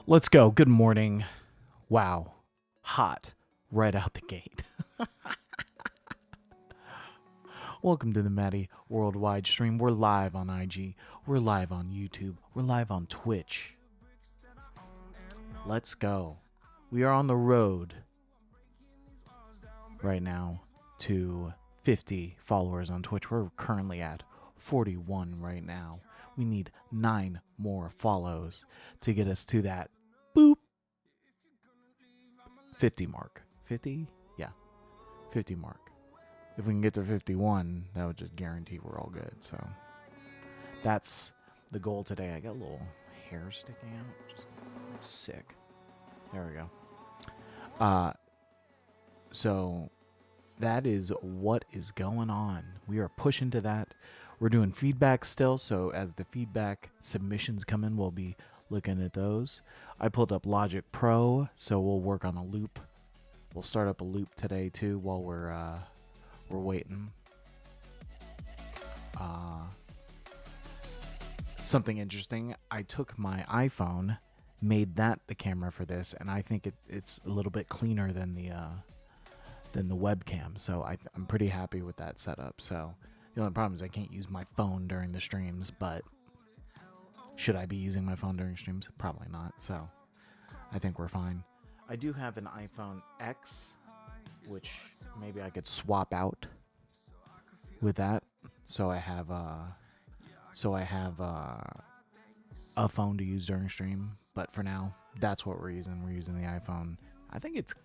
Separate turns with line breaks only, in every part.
Let's go. Good morning. Wow. Hot right out the gate. Welcome to the Maddie Worldwide stream. We're live on IG. We're live on YouTube. We're live on Twitch. Let's go. We are on the road right now to 50 followers on Twitch. We're currently at 41 right now. We need 9 more follows to get us to that boop 50 mark. 50? Yeah. 50 mark. If we can get to 51, that would just guarantee we're all good. So that's the goal today. I got a little hair sticking out. Just sick. There we go. So that is what is going on. We are pushing to that. We're doing feedback still, so as the feedback submissions come in, we'll be looking at those. I pulled up Logic Pro, so we'll work on a loop. We'll start up a loop today too while we're waiting. Something interesting. I took my iPhone, made that the camera for this, and I think it's a little bit cleaner than the webcam. So I'm pretty happy with that setup. So the only problem is I can't use my phone during the streams, but should I be using my phone during streams? Probably not. So I think we're fine. I do have an iPhone X, which maybe I could swap out with that. So I have a phone to use during stream. But for now, that's what we're using. We're using the iPhone. I think it's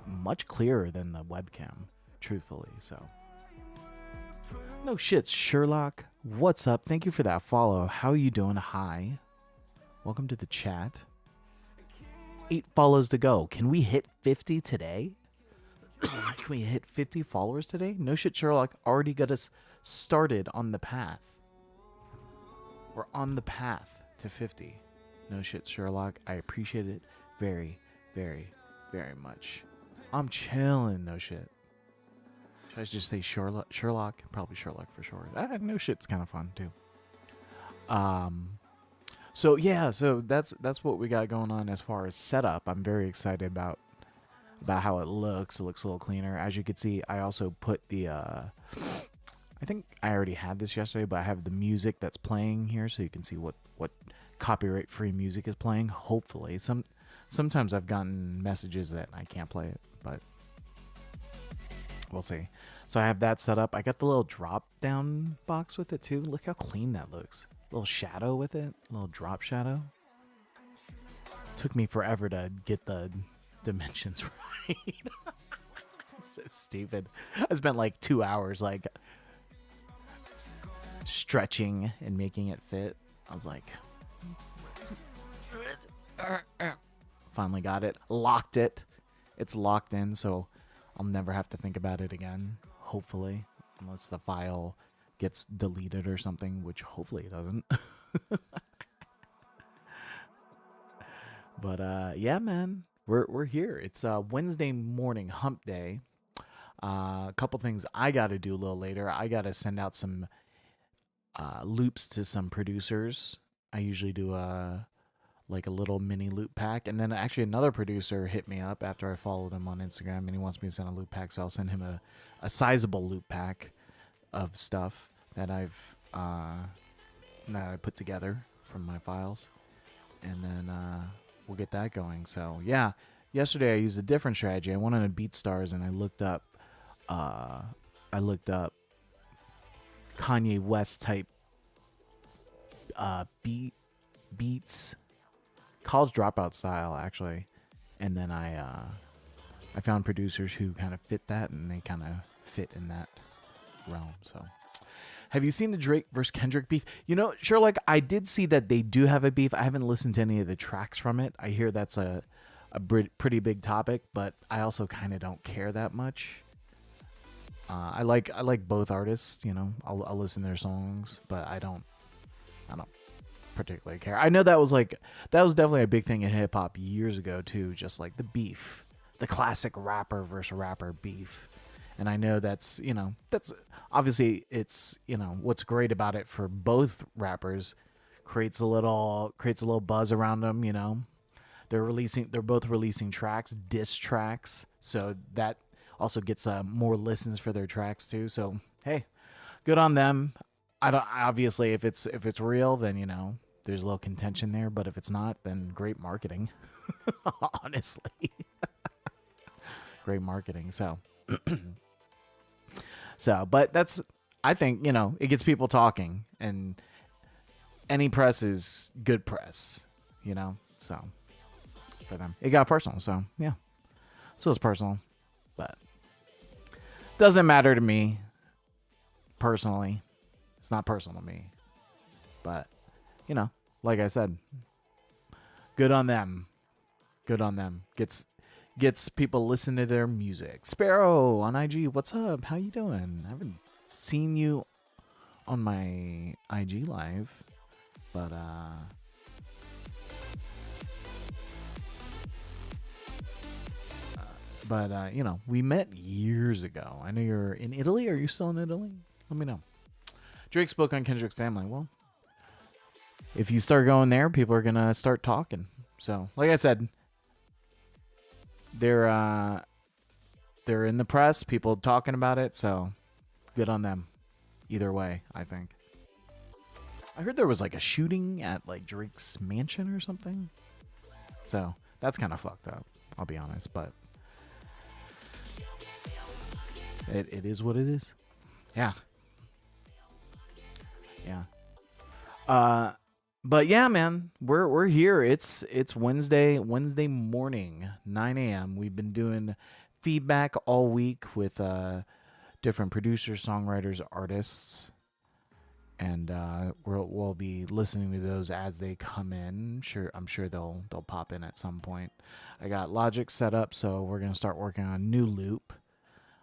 much clearer than the webcam, truthfully. So no shit, Sherlock. What's up? Thank you for that follow. How are you doing? Hi. Welcome to the chat. 8 follows to go. Can we hit 50 today? Can we hit 50 followers today? No shit, Sherlock already got us started on the path. We're on the path to 50. No shit, Sherlock. I appreciate it very, very, very much. I'm chilling. No shit. Should I just say Sherlock? Sherlock? Probably Sherlock for short. No shit's kind of fun too. So yeah, so that's what we got going on as far as setup. I'm very excited about how it looks. It looks a little cleaner. As you can see, I also put the I think I already had this yesterday, but I have the music that's playing here so you can see what copyright free music is playing. Hopefully. Sometimes I've gotten messages that I can't play it, but we'll see. So I have that set up. I got the little drop down box with it too. Look how clean that looks. Little shadow with it. Little drop shadow. Took me forever to get the dimensions right. So stupid. I spent like 2 hours like stretching and making it fit. I was like, finally got it. Locked it. It's locked in, so I'll never have to think about it again. Hopefully. Unless the file gets deleted or something, which hopefully it doesn't. But yeah, man, we're here. It's Wednesday morning, hump day. A couple things I got to do a little later. I got to send out some loops to some producers. I usually do like a little mini loop pack, and then actually another producer hit me up after I followed him on Instagram, and he wants me to send a loop pack, so I'll send him a sizable loop pack of stuff that I put together from my files, and then we'll get that going. So yeah, yesterday I used a different strategy. I went on a BeatStars and I looked up Kanye West type beats, college dropout style actually, and then I found producers who kind of fit that, and they kind of fit in that realm. So, have you seen the Drake versus Kendrick beef? You know, sure, like I did see that they do have a beef. I haven't listened to any of the tracks from it. I hear that's a pretty big topic, but I also kind of don't care that much. I like both artists. You know, I'll listen to their songs, but I don't particularly care. I know that was definitely a big thing in hip hop years ago too. Just like the beef, the classic rapper versus rapper beef. And I know that's obviously it's, what's great about it for both rappers, creates a little buzz around them. They're both releasing tracks, diss tracks, so that also gets more listens for their tracks too. So hey, good on them. I don't obviously if it's real, then there's a little contention there, but if it's not, then great marketing. Honestly, great marketing. So. But that's, I think, it gets people talking, and any press is good press, so for them. It got personal, so yeah. So it's personal, but doesn't matter to me personally. It's not personal to me, but, like I said, good on them. Good on them. Gets people listen to their music. Sparrow on IG, what's up? How you doing? I haven't seen you on my IG live, but we met years ago. I know you're in Italy. Are you still in Italy? Let me know. Drake spoke on Kendrick's family. Well, if you start going there, people are gonna start talking. So, like I said, they're in the press, people talking about it, so good on them. Either way, I think. I heard there was like a shooting at like Drake's mansion or something. So that's kind of fucked up, I'll be honest, but it is what it is. Yeah. But yeah, man, we're here. It's Wednesday morning, 9 a.m. We've been doing feedback all week with different producers, songwriters, artists, and we'll be listening to those as they come in. I'm sure they'll pop in at some point. I got Logic set up, so we're gonna start working on a new loop.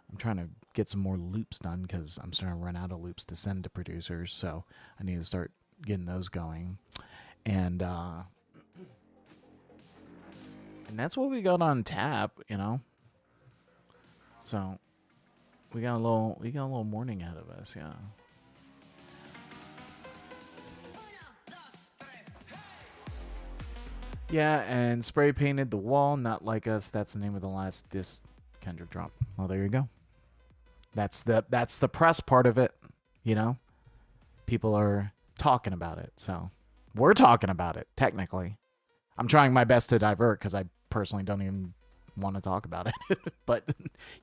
I'm trying to get some more loops done because I'm starting to run out of loops to send to producers, so I need to start getting those going. And that's what we got on tap, So we got a little morning ahead of us, yeah. Yeah, and spray painted the wall, not like us. That's the name of the last disc Kendrick dropped. Well, there you go. That's the press part of it, People are talking about it, so we're talking about it, technically. I'm trying my best to divert because I personally don't even want to talk about it. But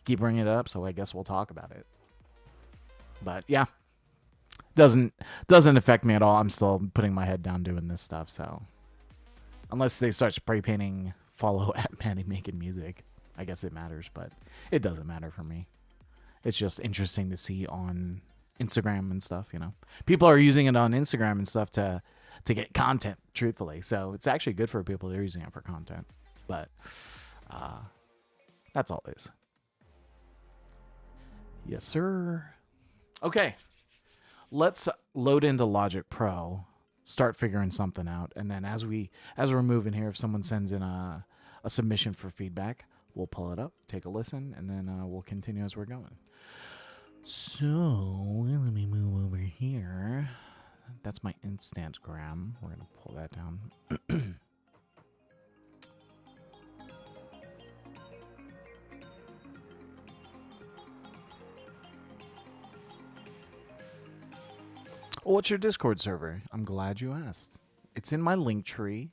keep bringing it up, so I guess we'll talk about it. But yeah, doesn't affect me at all. I'm still putting my head down doing this stuff, so unless they start spray painting follow at Manny making music, I guess it matters, but it doesn't matter for me. It's just interesting to see on Instagram and stuff, People are using it on Instagram and stuff to get content, truthfully. So it's actually good for people that are using it for content. But that's all it is. Yes, sir. Okay. Let's load into Logic Pro, start figuring something out, and then as we're moving here, if someone sends in a submission for feedback, we'll pull it up, take a listen, and then we'll continue as we're going. So let me move over here. That's my Instagram. We're gonna pull that down. What's your Discord server? I'm glad you asked. It's in my link tree,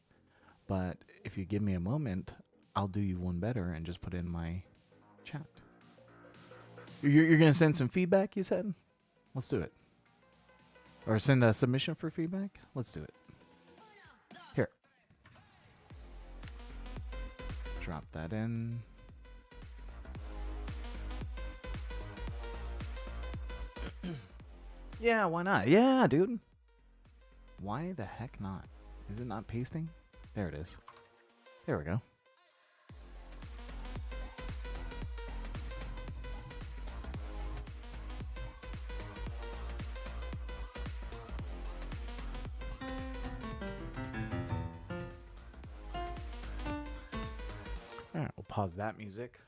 but if you give me a moment, I'll do you one better and just put it in my chat. You're going to send some feedback, you said? Let's do it. Or send a submission for feedback? Let's do it. Here. Drop that in. Yeah, why not? Yeah, dude. Why the heck not? Is it not pasting? There it is. There we go. All right, we'll pause that music.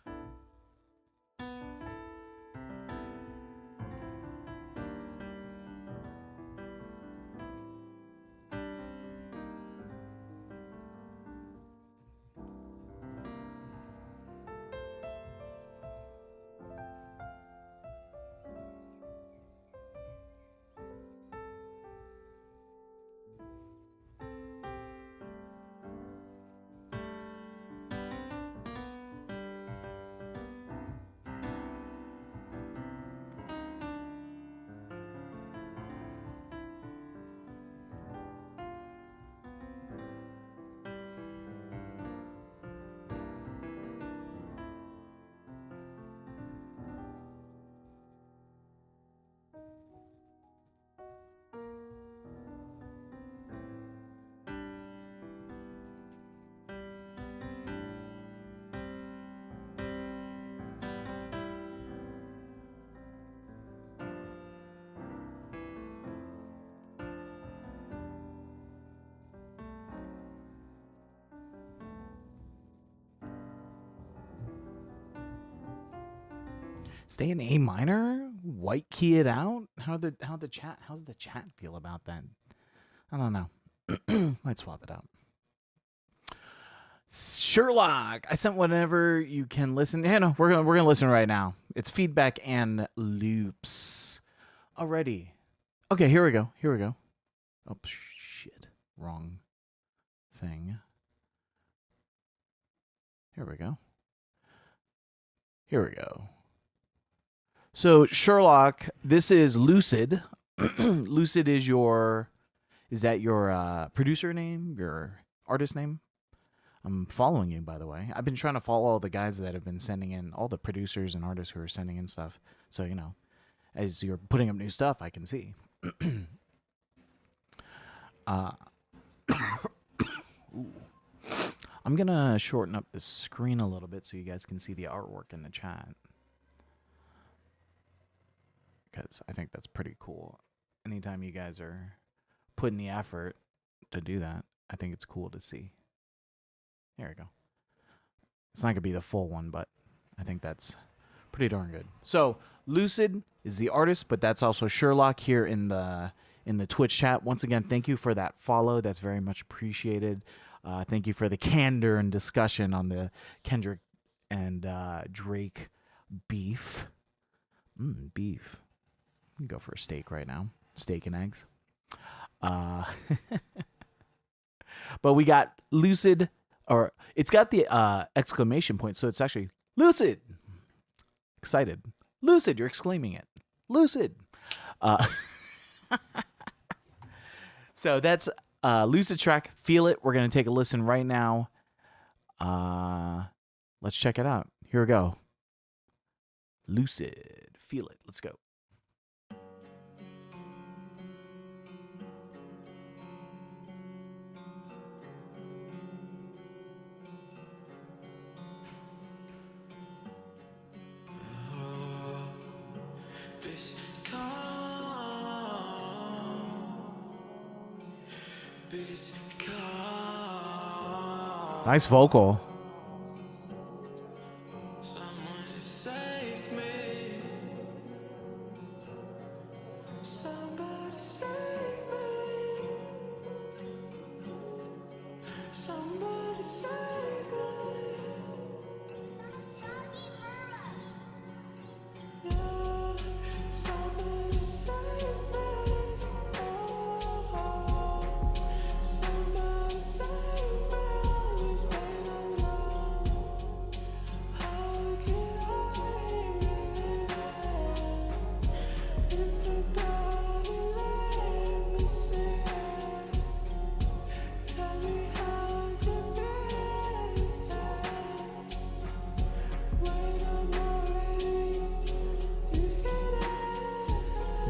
Stay in A minor? White key it out? How's the chat feel about that? I don't know. Might swap it out. Sherlock, I sent whenever you can listen. Yeah, no, we're gonna listen right now. It's feedback and loops. Already. Okay, here we go. Oh shit. Wrong thing. Here we go. So Sherlock, this is Lucid. Lucid is that your producer name, your artist name? I'm following you, by the way. I've been trying to follow all the guys that have been sending in, all the producers and artists who are sending in stuff. So, you know, as you're putting up new stuff, I can see. I'm going to shorten up the screen a little bit so you guys can see the artwork in the chat. Because I think that's pretty cool. Anytime you guys are putting the effort to do that, I think it's cool to see. There we go. It's not going to be the full one, but I think that's pretty darn good. So Lucid is the artist, but that's also Sherlock here in the Twitch chat. Once again, thank you for that follow. That's very much appreciated. Thank you for the candor and discussion on the Kendrick and Drake beef. Beef. You can go for a steak right now. Steak and eggs. But we got Lucid, or it's got the exclamation point, so it's actually Lucid. Excited. Lucid, you're exclaiming it. Lucid. So that's Lucid track. Feel It. We're going to take a listen right now. Let's check it out. Here we go. Lucid. Feel It. Let's go. Nice vocal.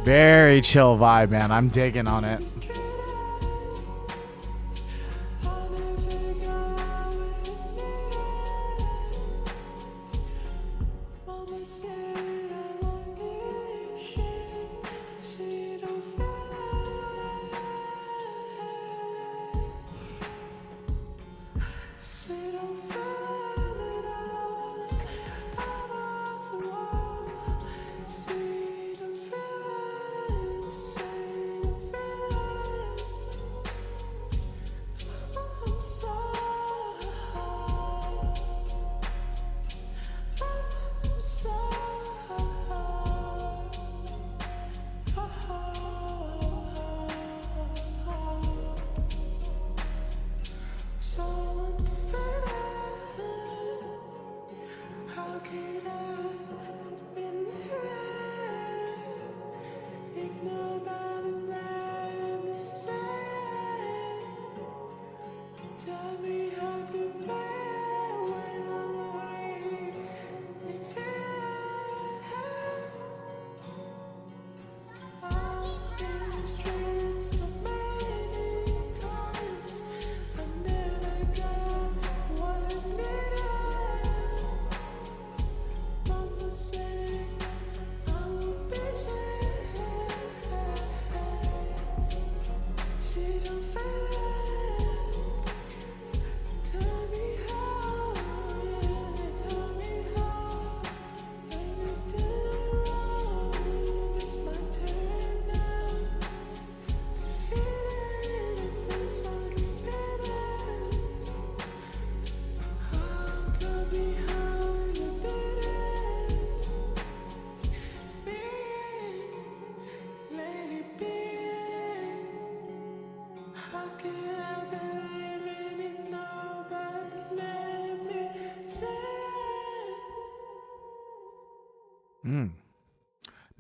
Very chill vibe, man. I'm digging on it.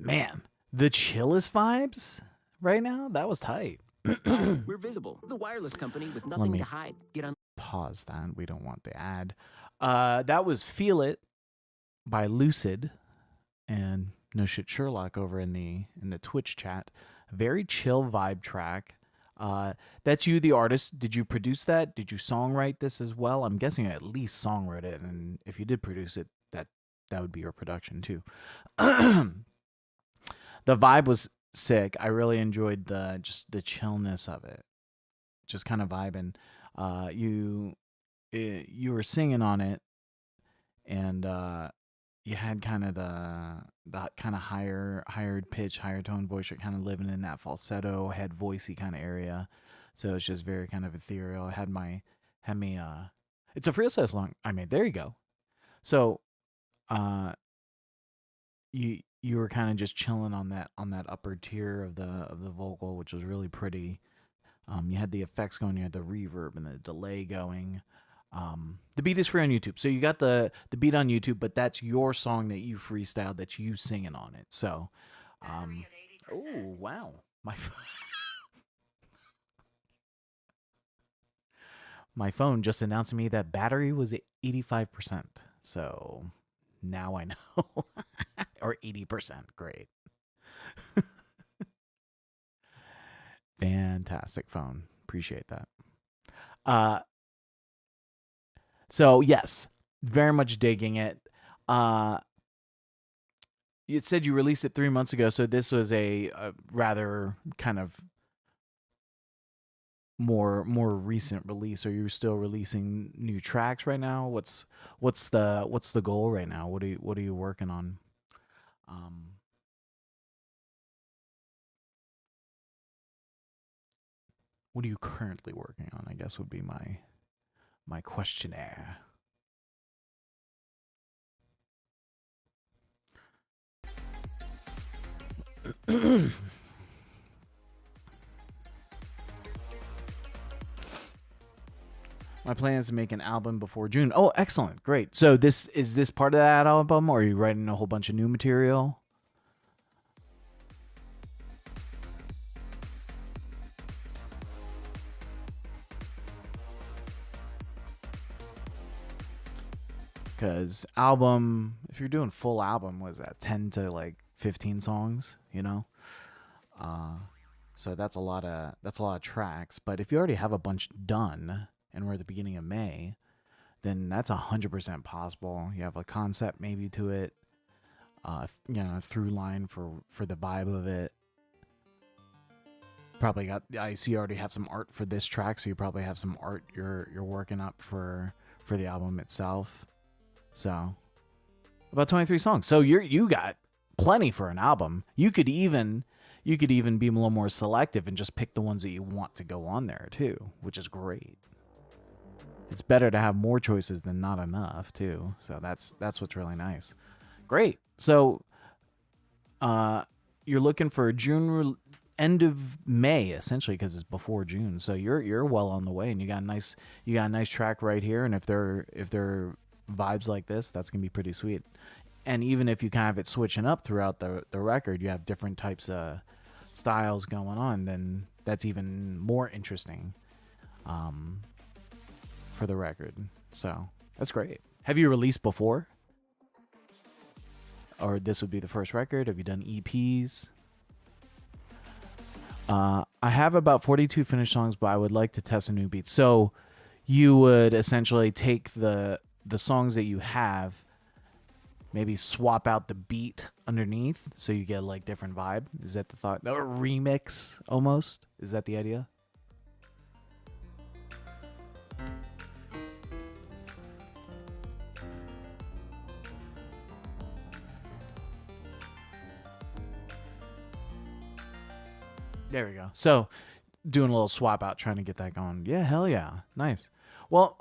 Man, the chillest vibes right now. That was tight.
We're Visible, the wireless company with nothing to hide. Get on.
Pause that. We don't want the ad. That was "Feel It" by Lucid and No Shit Sherlock over in the Twitch chat. Very chill vibe track. That's you, the artist. Did you produce that? Did you songwrite this as well? I'm guessing you at least songwrote it, and if you did produce it, that would be your production too. The vibe was sick. I really enjoyed the chillness of it. Just kind of vibing. You were singing on it, and you had kind of the kind of higher pitch, higher tone voice. You're kind of living in that falsetto, head voicey kind of area. So it's just very kind of ethereal. It had me. It's a freestyle song I made. There you go. So, you were kind of just chilling on that upper tier of the vocal, which was really pretty. You had the effects going, you had the reverb and the delay going. The beat is free on YouTube, so you got the beat on YouTube, but that's your song that you freestyled, that's you singing on it. So, oh wow, my phone just announced to me that battery was at 85%. So now I know, or 80%. Great. Fantastic phone. Appreciate that. So yes, very much digging it. You said you released it 3 months ago, so this was a rather kind of more recent release. Are you still releasing new tracks right now? What's the goal right now? What are you working on? What are you currently working on? I guess would be my questionnaire. My plan is to make an album before June. Oh, excellent. Great. So is this part of that album, or are you writing a whole bunch of new material? Because album, if you're doing full album, what is that, 10 to like 15 songs, you know? So that's a lot of tracks. But if you already have a bunch done and we're at the beginning of May, then that's 100% possible. You have a concept maybe to it, a through line for the vibe of it. Probably got. I see you already have some art for this track, so you probably have some art you're working up for the album itself. So about 23 songs. So you got plenty for an album. You could even be a little more selective and just pick the ones that you want to go on there too, which is great. It's better to have more choices than not enough too. So that's what's really nice. Great. So you're looking for end of May essentially because it's before June. So you're well on the way, and you got a nice track right here. And if they're vibes like this, that's gonna be pretty sweet. And even if you kind of have it switching up throughout the record, you have different types of styles going on, then that's even more interesting for the record. So that's great. Have you released before? Or this would be the first record? Have you done EPs? I have about 42 finished songs, but I would like to test a new beat. So you would essentially take the songs that you have, maybe swap out the beat underneath so you get like different vibe. Is that the thought? Or remix almost? Is that the idea? There we go. So doing a little swap out, trying to get that going. Yeah, hell yeah. Nice. Well,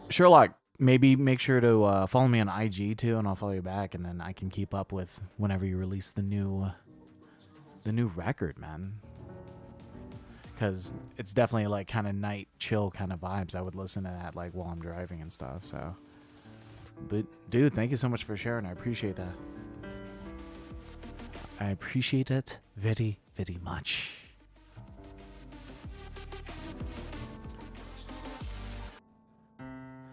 Sherlock, maybe make sure to follow me on IG too, and I'll follow you back, and then I can keep up with whenever you release the new record, man. Because it's definitely like kind of night chill kind of vibes. I would listen to that like while I'm driving and stuff. So, but dude, thank you so much for sharing. I appreciate that. I appreciate it very, very much.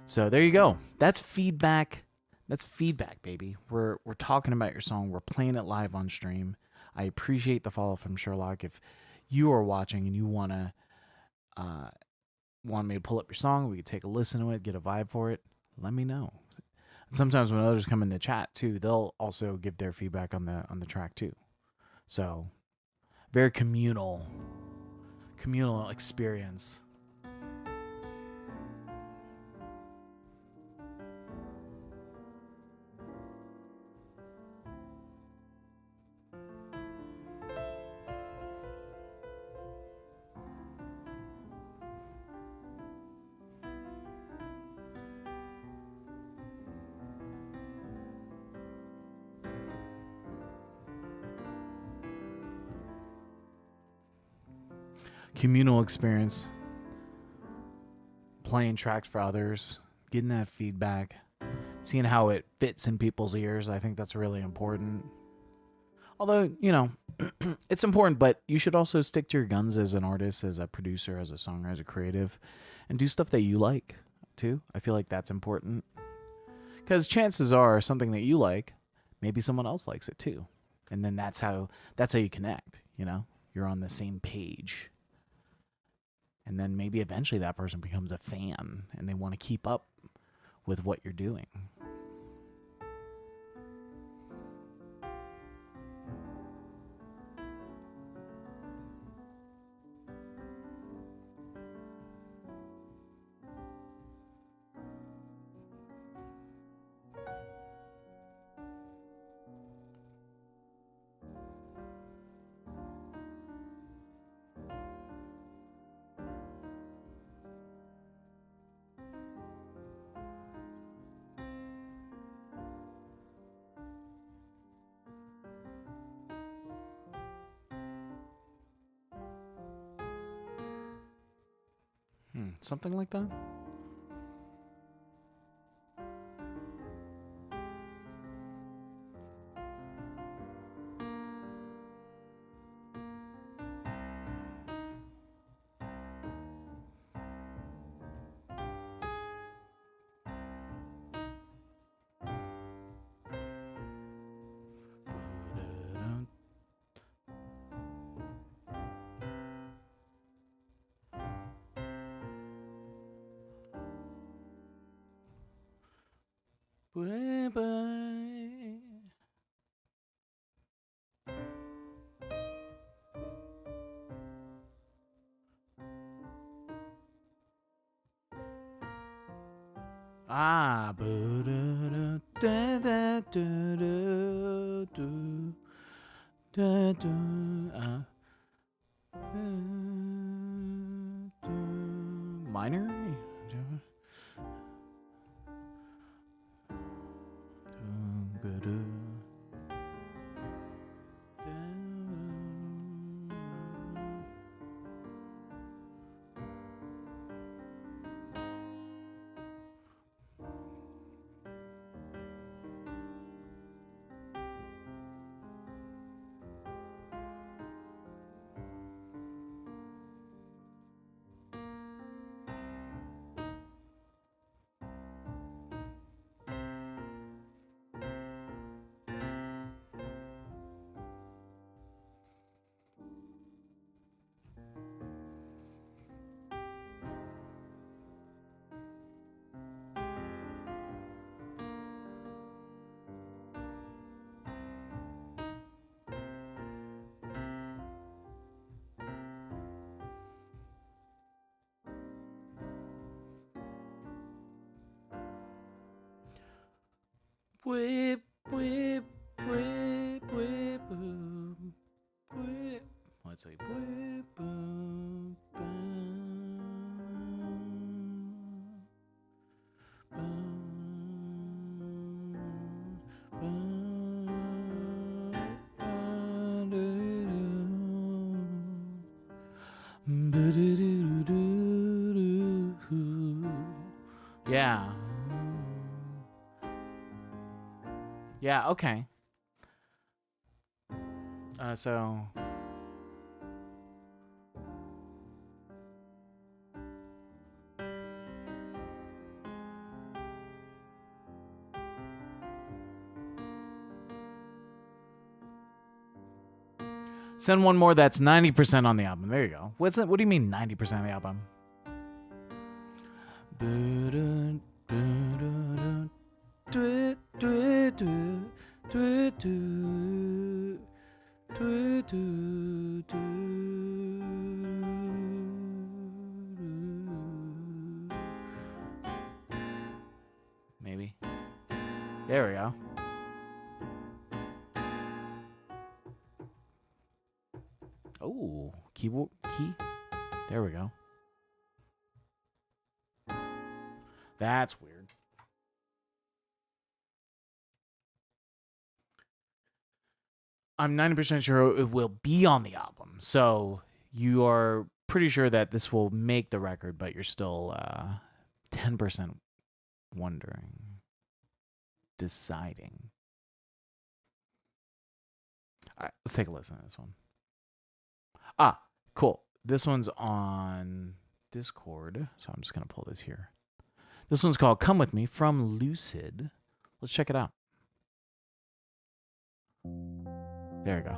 So there you go. That's feedback. That's feedback, baby. We're talking about your song. We're playing it live on stream. I appreciate the follow from Sherlock. If you are watching and you want me to pull up your song, we could take a listen to it, get a vibe for it. Let me know. And sometimes when others come in the chat too, they'll also give their feedback on the track too. So very communal experience. Communal experience, playing tracks for others, getting that feedback, seeing how it fits in people's ears. I think that's really important. Although, it's important, but you should also stick to your guns as an artist, as a producer, as a songwriter, as a creative, and do stuff that you like too. I feel like that's important because chances are something that you like, maybe someone else likes it too, and then that's how you connect. You're on the same page. And then maybe eventually that person becomes a fan and they want to keep up with what you're doing. Something like that? Ah, minor. Whip, whip, whip, whip, whip. Let's see. Whip, boom, yeah. Yeah, okay. So send one more that's 90% on the album. There you go. What's it? What do you mean 90% of the album? Maybe. There we go. Oh, keyboard key. There we go. That's weird. I'm 90% sure it will be on the album. So you are pretty sure that this will make the record, but you're still 10% wondering, deciding. All right, let's take a listen to this one. Ah, cool. This one's on Discord, so I'm just going to pull this here. This one's called Come With Me from Lucid. Let's check it out. There we go.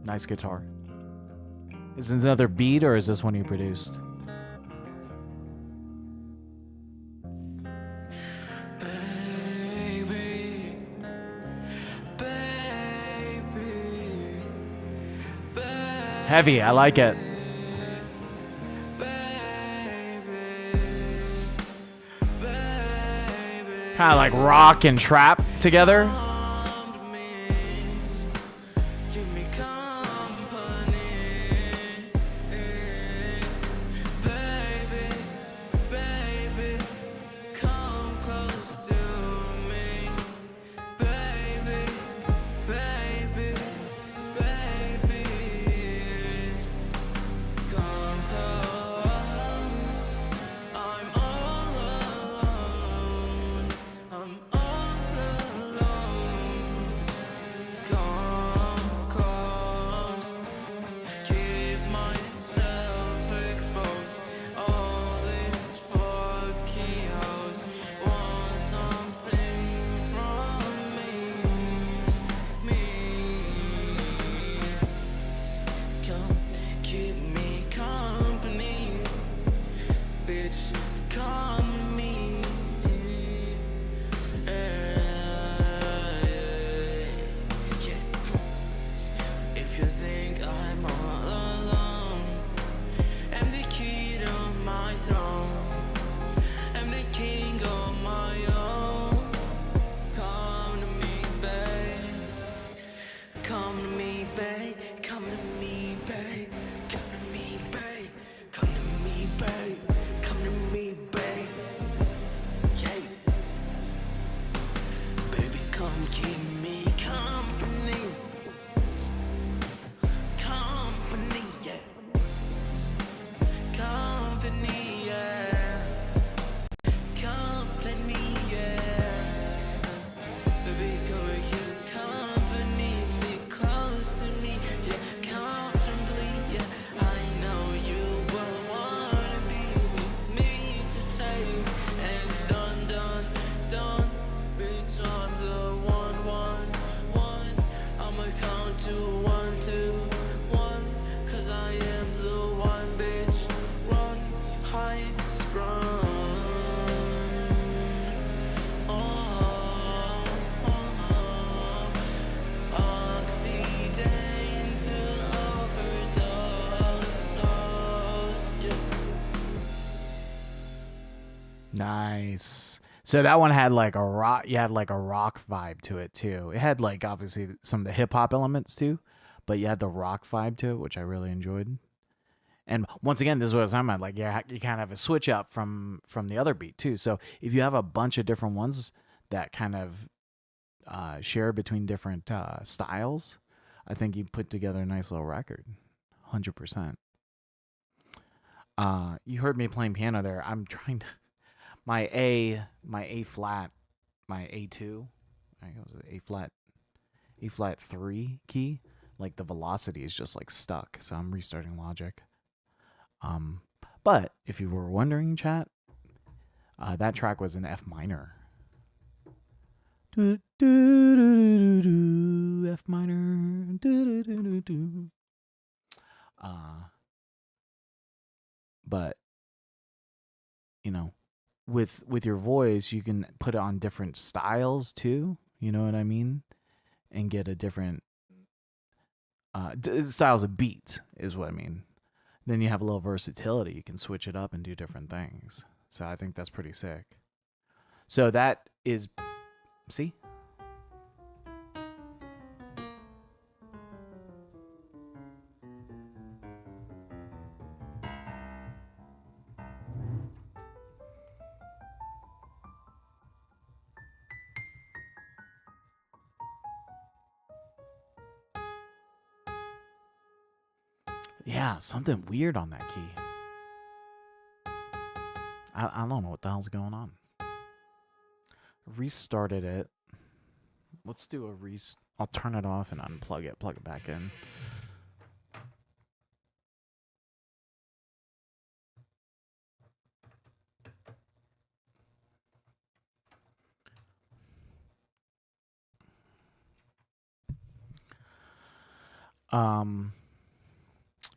Nice guitar. Is it another beat or is this one you produced? Heavy, I like it. Kind of like rock and trap together.
keep me company. Company, yeah. Company, yeah. Company, yeah. Baby, come and keep company. Sit close to me, yeah. Comfortably, yeah. I know you will wanna be with me to take. And it's done, done, done. Bitch, I'm the one. I'ma count to 1, 2, 1. 'Cause I am the one, bitch. Run, high, sprung. Oh, oxidant to overdose. Yeah.
Nice. So that one had like a rock. You had like a rock vibe to it too. It had like obviously some of the hip hop elements too, but you had the rock vibe to it, which I really enjoyed. And once again, this is what I was talking about. Like, yeah, you kind of have a switch up from the other beat too. So if you have a bunch of different ones that kind of share between different styles, I think you put together a nice little record. 100%. You heard me playing piano there. I'm trying to my A flat, my A2, I think it was A flat 3 key. Like the velocity is just like stuck, so I'm restarting Logic. But if you were wondering, chat, that track was in F minor. F minor. But you know, with your voice, you can put it on different styles too. You know what I mean? And get a different styles of beat is what I mean. Then you have a little versatility. You can switch it up and do different things. So I think that's pretty sick. So that is, see? Yeah, something weird on that key. I don't know what the hell's going on. Restarted it. Let's do a I'll turn it off and unplug it, plug it back in.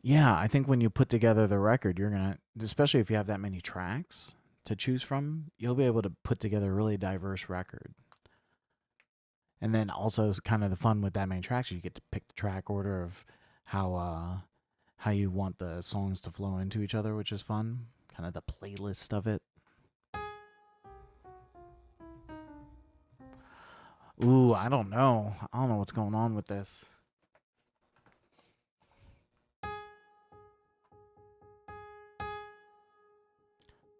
Yeah, I think when you put together the record, you're gonna, especially if you have that many tracks to choose from, you'll be able to put together a really diverse record. And then also, kind of the fun with that many tracks, you get to pick the track order of how you want the songs to flow into each other, which is fun. Kind of the playlist of it. Ooh, I don't know. I don't know what's going on with this.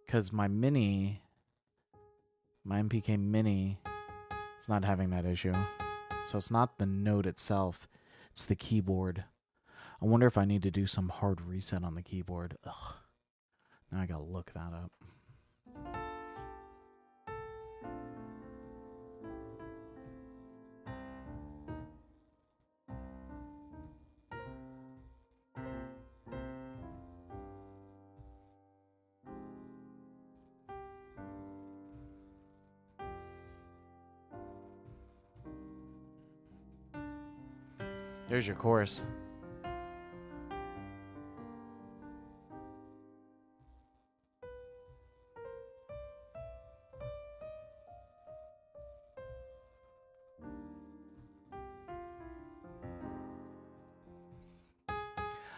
Because my MPK Mini is not having that issue. So it's not the note itself, it's the keyboard. I wonder if I need to do some hard reset on the keyboard. Ugh. Now I gotta look that up. There's your chorus.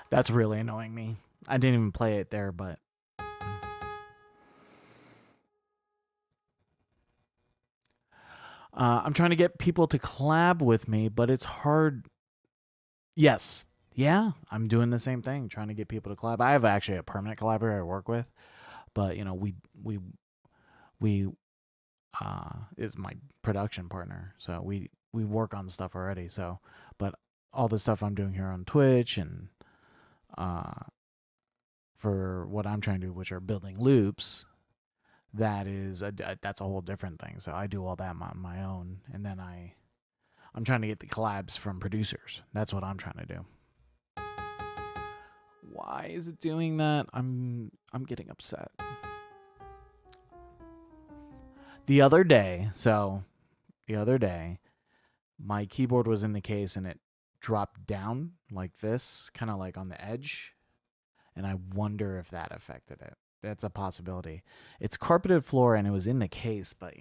That's really annoying me. I didn't even play it there, but I'm trying to get people to collab with me, but it's hard. Yes. Yeah, I'm doing the same thing, trying to get people to collab. I have actually a permanent collaborator I work with, but you know, we is my production partner. So we work on stuff already. So, but all the stuff I'm doing here on Twitch and for what I'm trying to do, which are building loops, that's a whole different thing. So I do all that on my own, and then I'm trying to get the collabs from producers. That's what I'm trying to do. Why is it doing that? I'm getting upset. The other day, my keyboard was in the case and it dropped down like this, kind of like on the edge. And I wonder if that affected it. That's a possibility. It's carpeted floor and it was in the case, but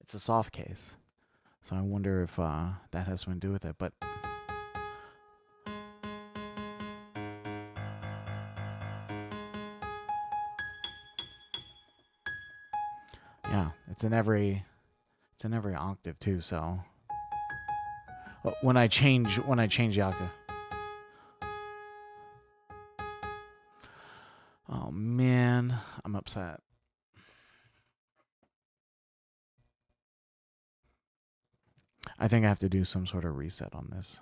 it's a soft case. So I wonder if that has something to do with it. But yeah, it's in every octave too. So when I change the octave. Oh man, I'm upset. I think I have to do some sort of reset on this.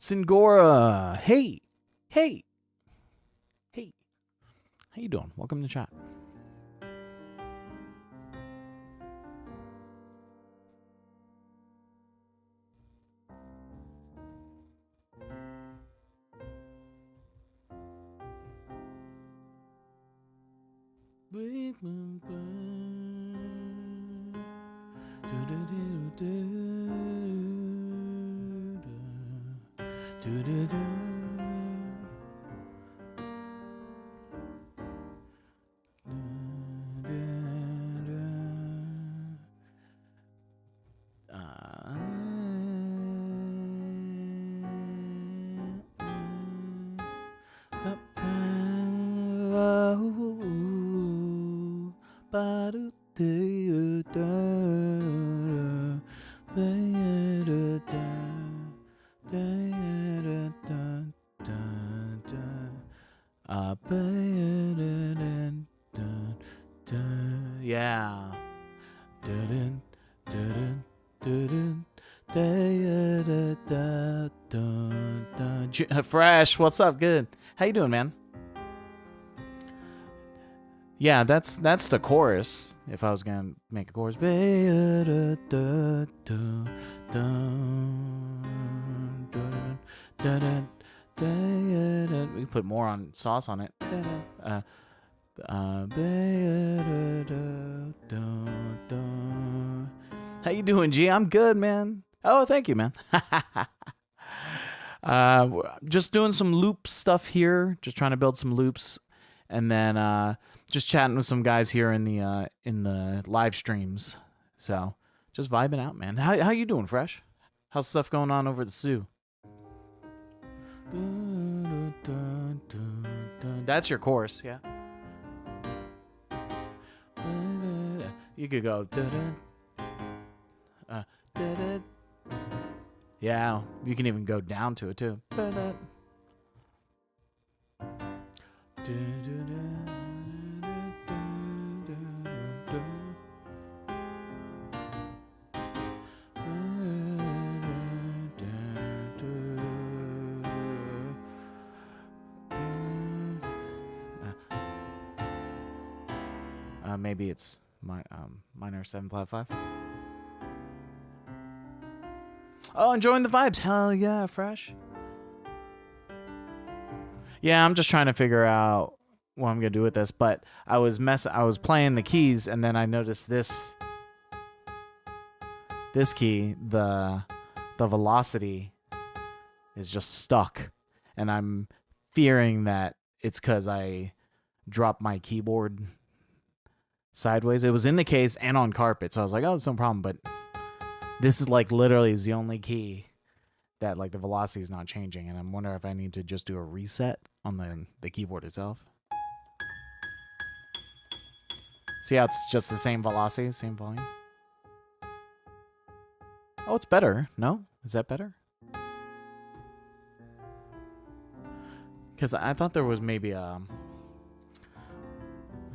Singora, hey. How you doing? Welcome to chat. Yeah. Fresh, what's up? Good. How you doing, man? Yeah, that's the chorus. If I was gonna make a chorus, we put more on sauce on it. How you doing, G? I'm good, man. Oh, thank you, man. Just doing some loop stuff here. Just trying to build some loops, and then just chatting with some guys here in the live streams. So just vibing out, man. How you doing, Fresh? How's stuff going on over at the zoo? That's your chorus, yeah. You could go. Yeah, you can even go down to it too. Maybe it's minor 755. Oh, enjoying the vibes. Hell yeah, Fresh. Yeah, I'm just trying to figure out what I'm gonna do with this. But I was playing the keys, and then I noticed this key, the velocity is just stuck, and I'm fearing that it's because I dropped my keyboard sideways. It was in the case and on carpet, so I was like, oh, it's no problem. But this is like literally is the only key that like the velocity is not changing, and I'm wondering if I need to just do a reset on the keyboard itself. See how it's just the same velocity, same volume? Oh, it's better. No? Is that better? Because I thought there was maybe a...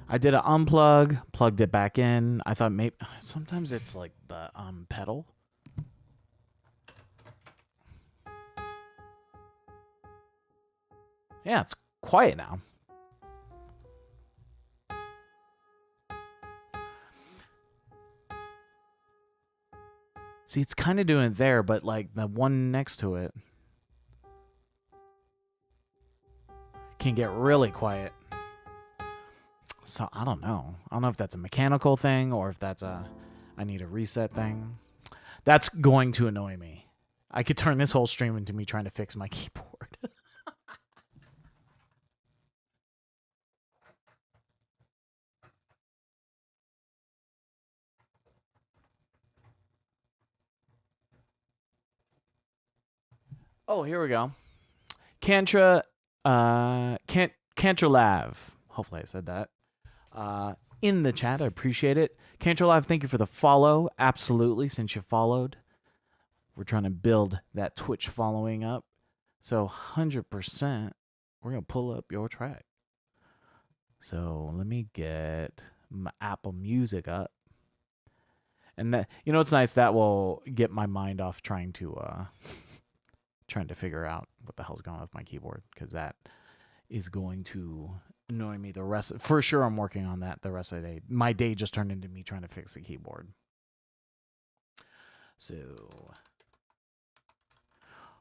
I did an unplug, plugged it back in. I thought maybe... Sometimes it's like the pedal. Yeah, it's quiet now. See, it's kind of doing it there, but like the one next to it can get really quiet. So I don't know. I don't know if that's a mechanical thing or if that's a I need a reset thing. That's going to annoy me. I could turn this whole stream into me trying to fix my keyboard. Oh, here we go. Cantra Lav. Hopefully I said that. In the chat, I appreciate it. Cantra Lav, thank you for the follow. Absolutely, since you followed. We're trying to build that Twitch following up. So 100%, we're going to pull up your track. So let me get my Apple Music up. And that, you know, it's nice. That will get my mind off trying to figure out what the hell's going on with my keyboard, because that is going to annoy me the rest. For sure, I'm working on that the rest of the day. My day just turned into me trying to fix the keyboard. So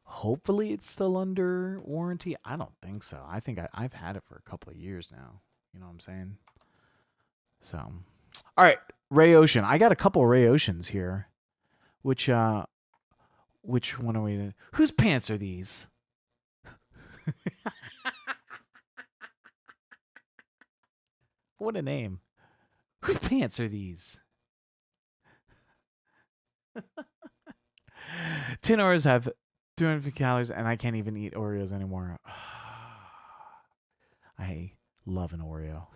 hopefully it's still under warranty. I don't think so. I think I've had it for a couple of years now. You know what I'm saying? So, all right, Ray Ocean. I got a couple of Ray Oceans here. Which one are we? Whose pants are these? What a name. Whose pants are these? 10 Oreos have 250 calories, and I can't even eat Oreos anymore. I love an Oreo.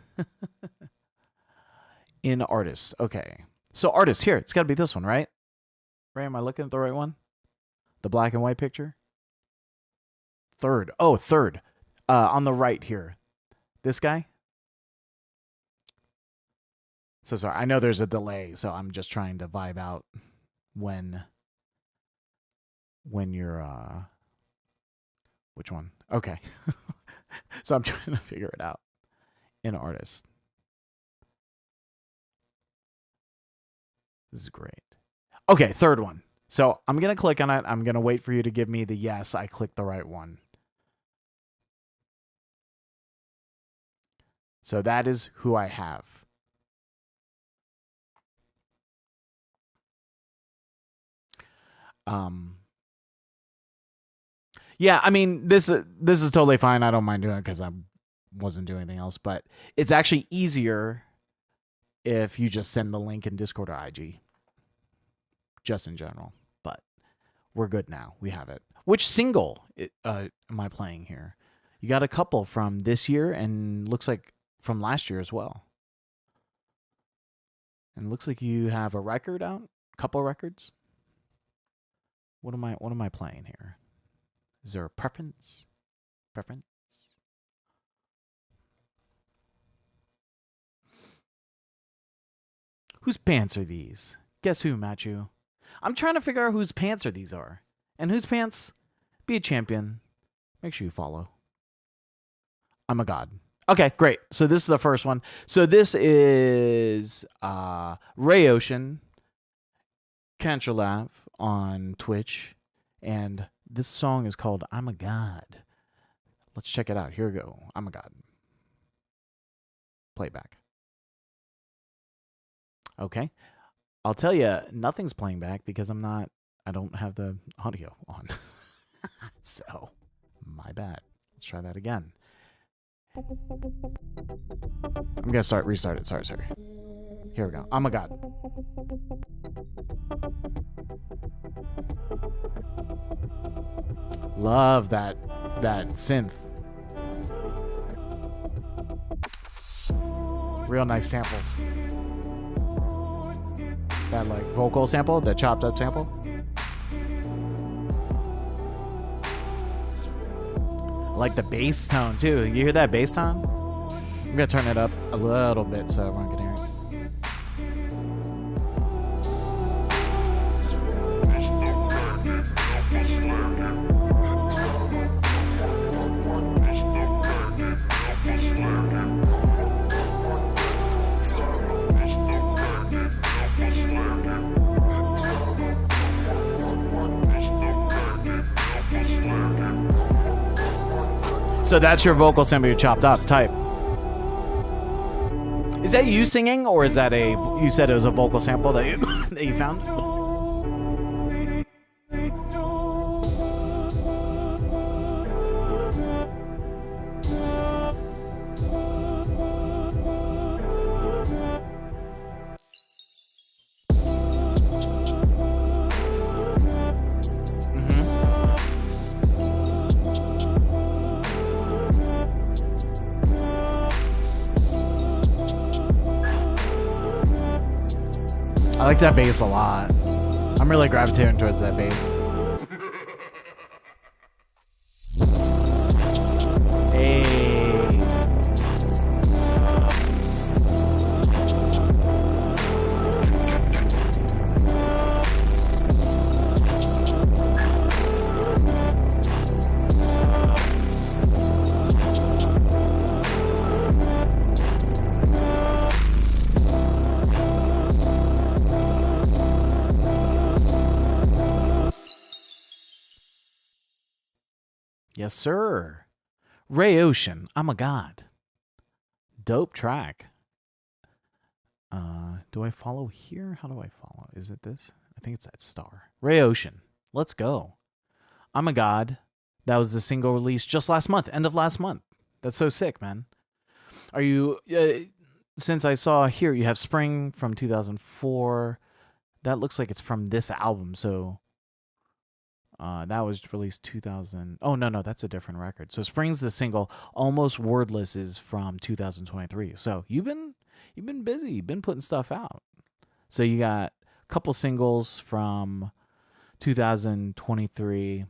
In artists. Okay. So artists, here. It's got to be this one, right? Ray, am I looking at the right one? The black and white picture? Third. Oh, third. On the right here. This guy? So sorry. I know there's a delay, so I'm just trying to vibe out when you're which one? Okay. So I'm trying to figure it out. In artist. This is great. Okay, third one. So I'm going to click on it. I'm going to wait for you to give me the yes, I clicked the right one. So that is who I have. Yeah, I mean, this is totally fine. I don't mind doing it because I wasn't doing anything else. But it's actually easier if you just send the link in Discord or IG. Just in general. But we're good now. We have it. Which single am I playing here? You got a couple from this year and looks like from last year as well. And it looks like you have a record out, couple records. What am I playing here? Is there a preference? Whose pants are these? Guess who, Matthew? I'm trying to figure out whose pants these are. And whose pants? Be a champion. Make sure you follow. I'm a god. Okay, great. So this is the first one. So this is Ray Ocean, Cantralav on Twitch. And this song is called I'm a God. Let's check it out. Here we go. I'm a God. Playback. Okay. I'll tell you, nothing's playing back because I don't have the audio on. So, my bad. Let's try that again. I'm going to restart it. Sorry. Here we go. I'm a God. Love that synth. Real nice samples. That like vocal sample, that chopped up sample. I like the bass tone too. You hear that bass tone? I'm gonna turn it up a little bit so everyone can hear it. So that's your vocal sample you chopped up. Type. Is that you singing, or is that a? You said it was a vocal sample that you that you found. I like that bass a lot. I'm really gravitating towards that bass. Hey. Yes, sir. Ray Ocean, I'm a god. Dope track. Do I follow here? How do I follow? Is it this? I think it's that star. Ray Ocean, let's go. I'm a god. That was the single release just last month, end of last month. That's so sick, man. Are you, since I saw here, you have Spring from 2004. That looks like it's from this album, so that was released 2000. Oh, no, that's a different record. So Spring's the single. Almost Wordless is from 2023. So you've been busy. You've been putting stuff out. So you got a couple singles from 2023.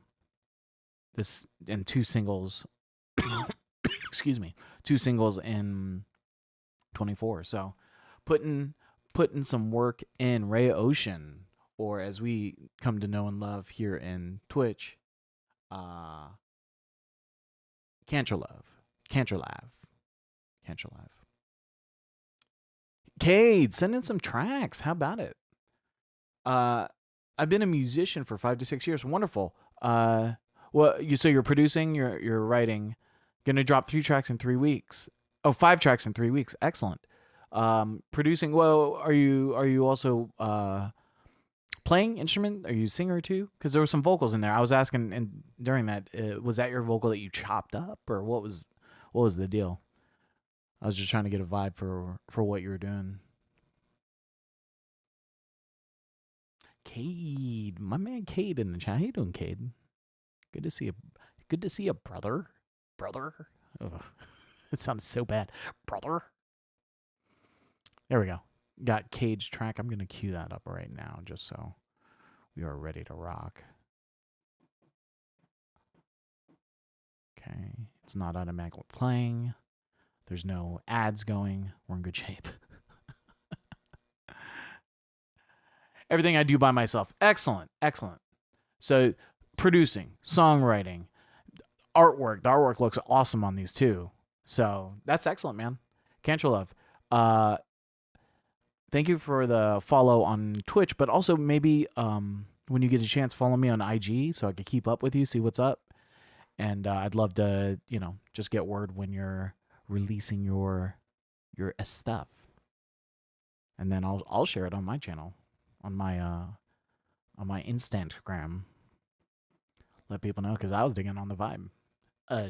This and two singles. Excuse me, two singles in 24. So putting some work in. Ray Ocean, or as we come to know and love here in Twitch, Cantrolove. Cade, send in some tracks. How about it? I've been a musician for 5 to 6 years. Wonderful. So you're producing, you're writing. Gonna drop 3 tracks in 3 weeks. Oh, 5 tracks in 3 weeks. Excellent. Producing. Well, are you also playing instrument? Are you a singer too? Because there were some vocals in there. I was asking, and during that, was that your vocal that you chopped up, or what was the deal? I was just trying to get a vibe for what you were doing. Cade, my man Cade in the chat. How you doing, Cade? Good to see you, brother. Ugh. It sounds so bad, brother. There we go. Got Cade's track. I'm gonna cue that up right now, just so we are ready to rock. Okay, it's not automatically playing. There's no ads going. We're in good shape. Everything I do by myself. Excellent. So producing, songwriting, artwork. The artwork looks awesome on these too. So that's excellent, man. Cantrolove. Thank you for the follow on Twitch, but also maybe when you get a chance, follow me on IG so I can keep up with you, see what's up. And I'd love to, just get word when you're releasing your stuff. And then I'll share it on my channel, on my Instagram. Let people know, because I was digging on the vibe.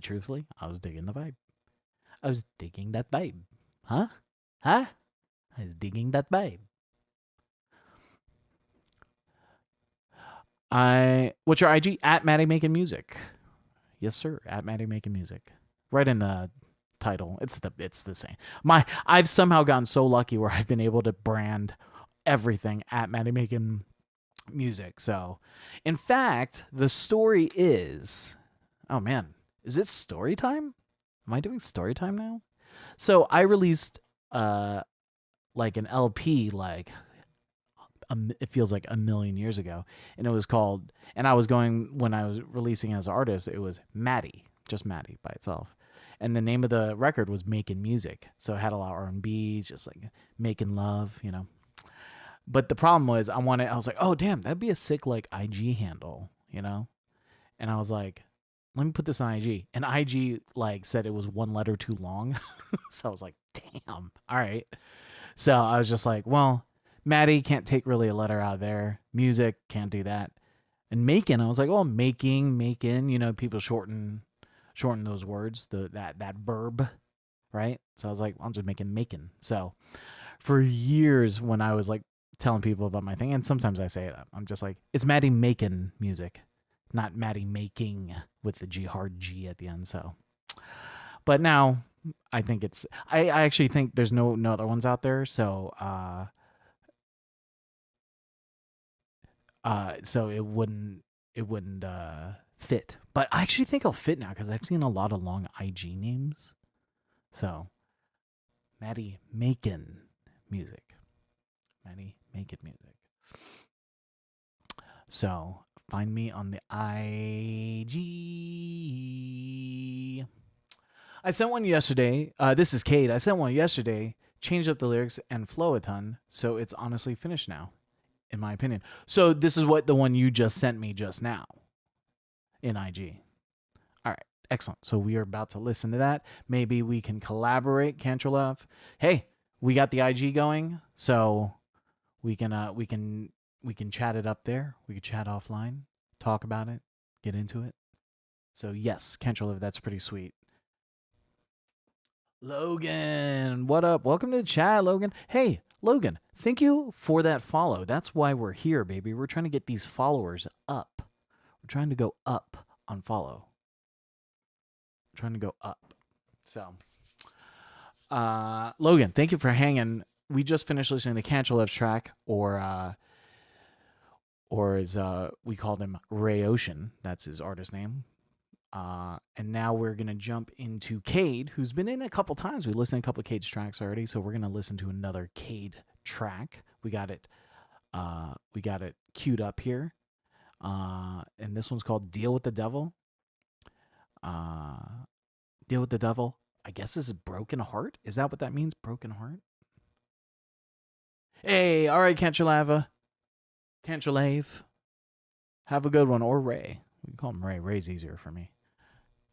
Truthfully, I was digging the vibe. I was digging that vibe. Huh? I was digging that vibe. What's your IG? At Maddie Making Music. Yes, sir. At Maddie Making Music. Right in the title. It's the same. I've somehow gotten so lucky where I've been able to brand everything at Maddie Making Music. So, in fact, the story is, oh man, is it story time? Am I doing story time now? So I released like an LP like it feels like a million years ago, and it was called, and I was going, when I was releasing as an artist, it was Maddie, just Maddie by itself. And the name of the record was Making Music. So it had a lot of R&B, just like making love, you know. But the problem was I was like, oh damn, that'd be a sick like IG handle, you know? And I was like, let me put this on IG. And IG like said it was one letter too long. So I was like, damn, all right. So I was just like, well, Maddie can't take really a letter out of there. Music can't do that. And making, I was like, oh, making, you know, people shorten those words, that verb, right? So I was like, well, I'm just making. So for years when I was like telling people about my thing, and sometimes I say it, I'm just like, it's Maddie Making Music, not Maddie Making with the G, hard G at the end. So, but now I think I actually think there's no other ones out there. So, so it wouldn't fit. But I actually think it'll fit now because I've seen a lot of long IG names. So, Maddie Making Music. Maddie Making Music. So, find me on the IG. I sent one yesterday. This is Cade. I sent one yesterday. Changed up the lyrics and flow a ton. So, it's honestly finished now, in my opinion. So, this is what the one you just sent me just now in IG. All right. Excellent. So we are about to listen to that. Maybe we can collaborate, Cantrolove. Hey, we got the IG going, so we can chat it up there. We can chat offline, talk about it, get into it. So yes, Cantrolove, that's pretty sweet. Logan, what up? Welcome to the chat, Logan. Hey, Logan, thank you for that follow. That's why we're here, baby. We're trying to get these followers up. We're trying to go up on follow. Trying to go up. So, Logan, thank you for hanging. We just finished listening to Cantroleve's track, or as we called him, Ray Ocean. That's his artist name. And now we're gonna jump into Cade, who's been in a couple times. We listened to a couple of Cade's tracks already, so we're gonna listen to another Cade track. We got it queued up here. And this one's called Deal with the Devil. Deal with the Devil. I guess this is Broken Heart. Is that what that means? Broken Heart? Hey, all right, Cantrolave. Have a good one. Or Ray. We can call him Ray. Ray's easier for me.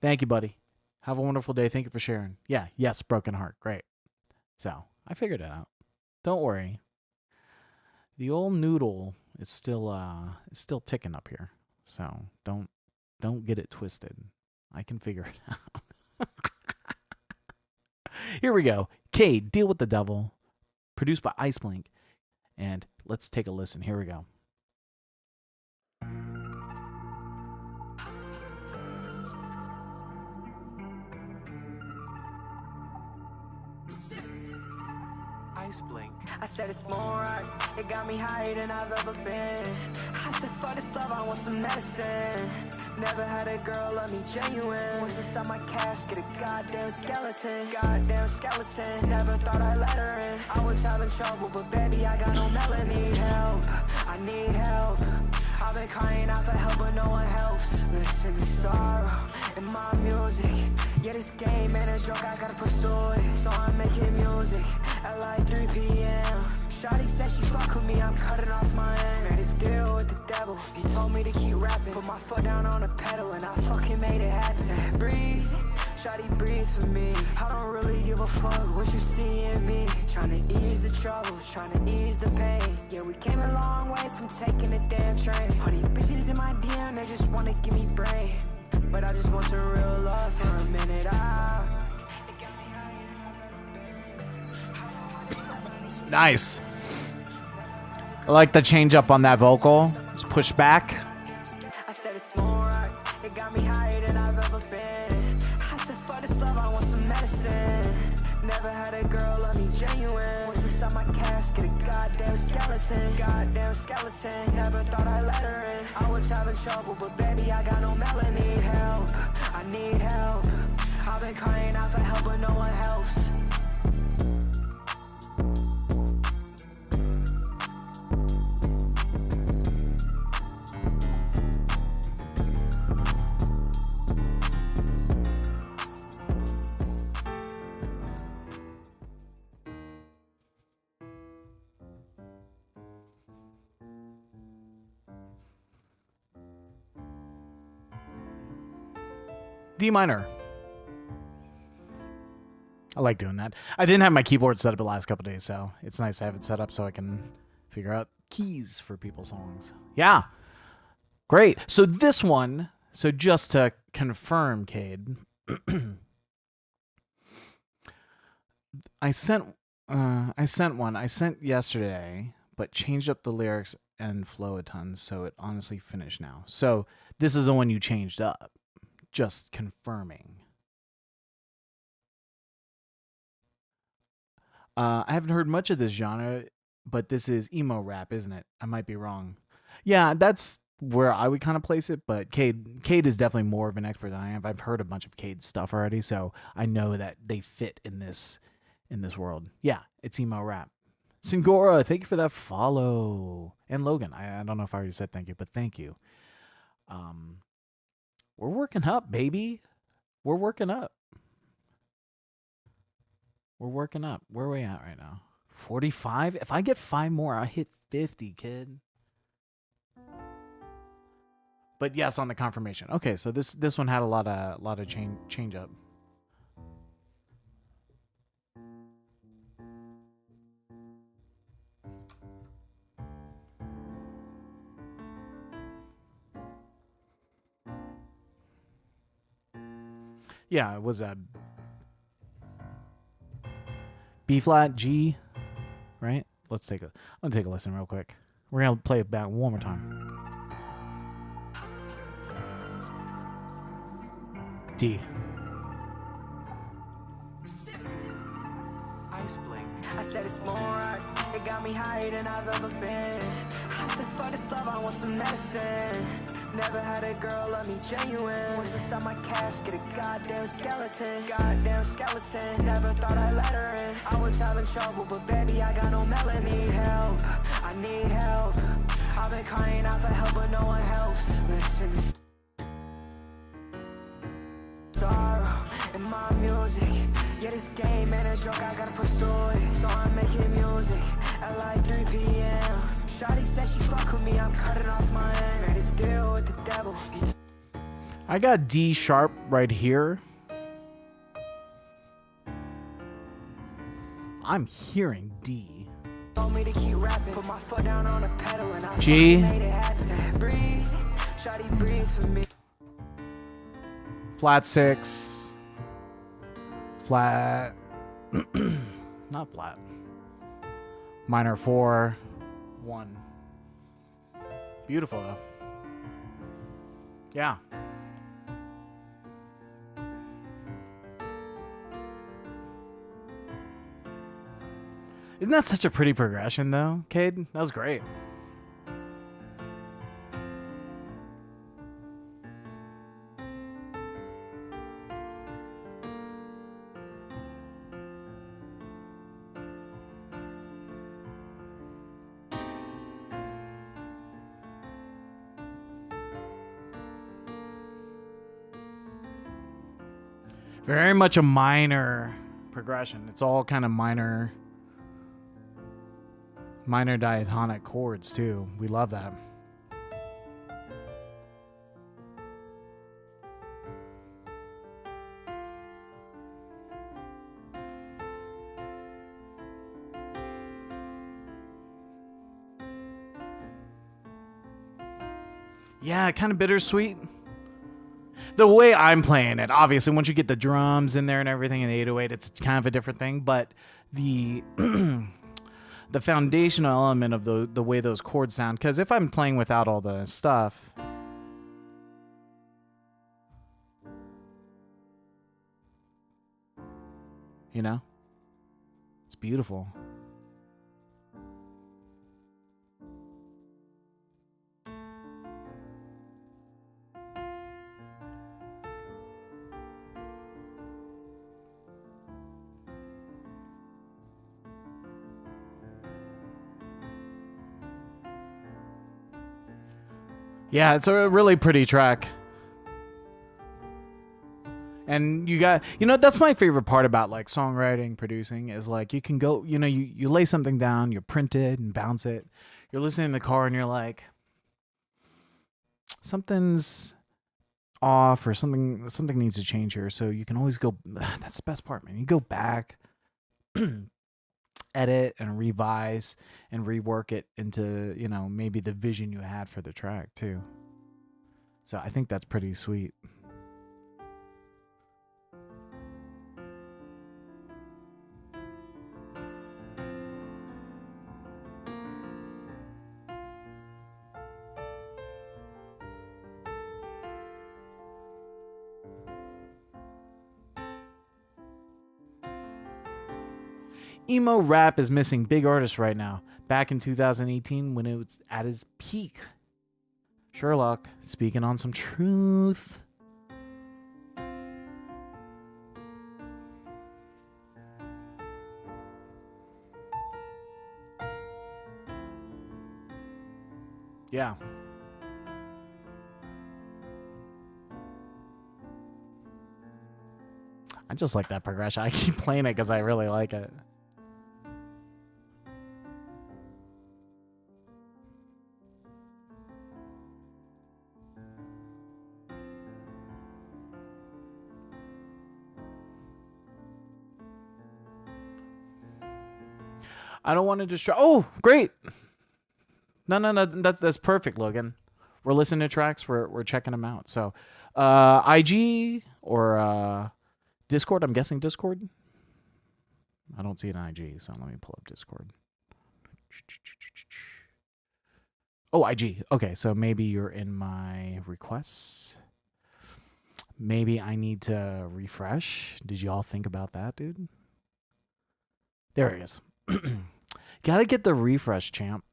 Thank you, buddy. Have a wonderful day. Thank you for sharing. Yeah, yes, Broken Heart. Great. So, I figured it out. Don't worry. The old noodle is still ticking up here. So, don't get it twisted. I can figure it out. Here we go. Cade, Deal with the Devil, produced by Ice Blink. And let's take a listen. Here we go. Ice Blink.
I said it's more right. It got me higher than I've ever been. I said fuck this love, I want some medicine. Never had a girl love me genuine. Once inside my casket, a goddamn skeleton. Never thought I'd let her in. I was having trouble, but baby, I got no melody. I need help. I've been crying out for help, but no one helps. Listen to sorrow in my music. Yeah, this game ain't a joke, I gotta pursue it. So I'm making music at like 3 p.m. Shawty said she fuck with me, I'm cutting off my end. Made this deal with the devil, he told me to keep rapping. Put my foot down on the pedal and I fucking made it happen. Said breathe, shawty breathe for me. I don't really give a fuck what you see in me. Trying to ease the troubles, trying to ease the pain. Yeah, we came a long way from taking a damn train. All these bitches in my DM, they just wanna give me brain. But I just want some real love for a minute.
Nice. I like the change up on that vocal. It's pushed back.
I said it's more right. It got me higher than I've ever been. I said fuck this love, I want some medicine. Never had a girl love me genuine. Once inside my casket, a goddamn skeleton. medicine. Goddamn skeleton, never thought I'd let her in. I was having trouble, but baby, I got no melon. Need help, I need help. I've been crying out for help, but no one helps.
D minor. I like doing that. I didn't have my keyboard set up the last couple days, so it's nice to have it set up so I can figure out keys for people's songs. Yeah. Great. So this one, so just to confirm, Cade, I sent one. I sent yesterday, but changed up the lyrics and flow a ton, so it honestly finished now. So this is the one you changed up. Just confirming. I haven't heard much of this genre, but this is emo rap, isn't it? I might be wrong. Yeah, that's where I would kind of place it, but Cade is definitely more of an expert than I am. I've heard a bunch of Cade's stuff already, so I know that they fit in this world. Yeah, it's emo rap. Singora, thank you for that follow. And Logan, I don't know if I already said thank you, but thank you. We're working up, baby. We're working up. We're working up. Where are we at right now? 45? If I get 5 more, I hit 50, kid. But yes, on the confirmation. Okay, so this one had a lot of change up. Yeah, it was a B flat G, right? I'm gonna take a listen real quick. We're gonna play it back one more time. D.
Ice blink. I said it's more art. It got me higher than I've ever been. I said for this love, I want some medicine. Never had a girl love me genuine. Was inside my casket, a goddamn skeleton. Goddamn skeleton. Never thought I'd let her in. I was having trouble, but baby, I got no melon. Need help, I need help. I've been crying out for help, but no one helps. Listen to sorrow in my music. Yeah, this game ain't a joke, I gotta pursue it. So I'm making music at like 3 p.m. Shawty said she fuck with me, I'm cutting off my end. Made this deal with the devil.
I got D sharp right here. I'm hearing D.
Told me to keep rapping, put my foot down on the pedal and I
G.
made it happen. Breathe, shawty breathe for me.
Flat 6. Flat. Not flat. Minor 4. 1. Beautiful though. Yeah. Isn't that such a pretty progression though, Cade? That was great. Very much a minor progression. It's all kind of minor diatonic chords too. We love that. Yeah, kind of bittersweet. The way I'm playing it, obviously, once you get the drums in there and everything in the 808, it's kind of a different thing. But the the foundational element of the way those chords sound, because if I'm playing without all the stuff, you know, it's beautiful. Yeah, it's a really pretty track. And that's my favorite part about like songwriting, producing is like you can go, you lay something down, you print it and bounce it. You're listening in the car and you're like, something's off or something needs to change here. So you can always go, that's the best part, man. You go back, edit and revise and rework it into, maybe the vision you had for the track too. So I think that's pretty sweet. Emo rap is missing big artists right now. Back in 2018 when it was at its peak. Sherlock speaking on some truth. Yeah. I just like that progression. I keep playing it because I really like it. I don't want to distract. Oh, great. No. That's perfect, Logan. We're listening to tracks. We're checking them out. So, IG or Discord. I'm guessing Discord. I don't see an IG, so let me pull up Discord. Oh, IG. Okay, so maybe you're in my requests. Maybe I need to refresh. Did you all think about that, dude? There it is. Gotta get the refresh, champ.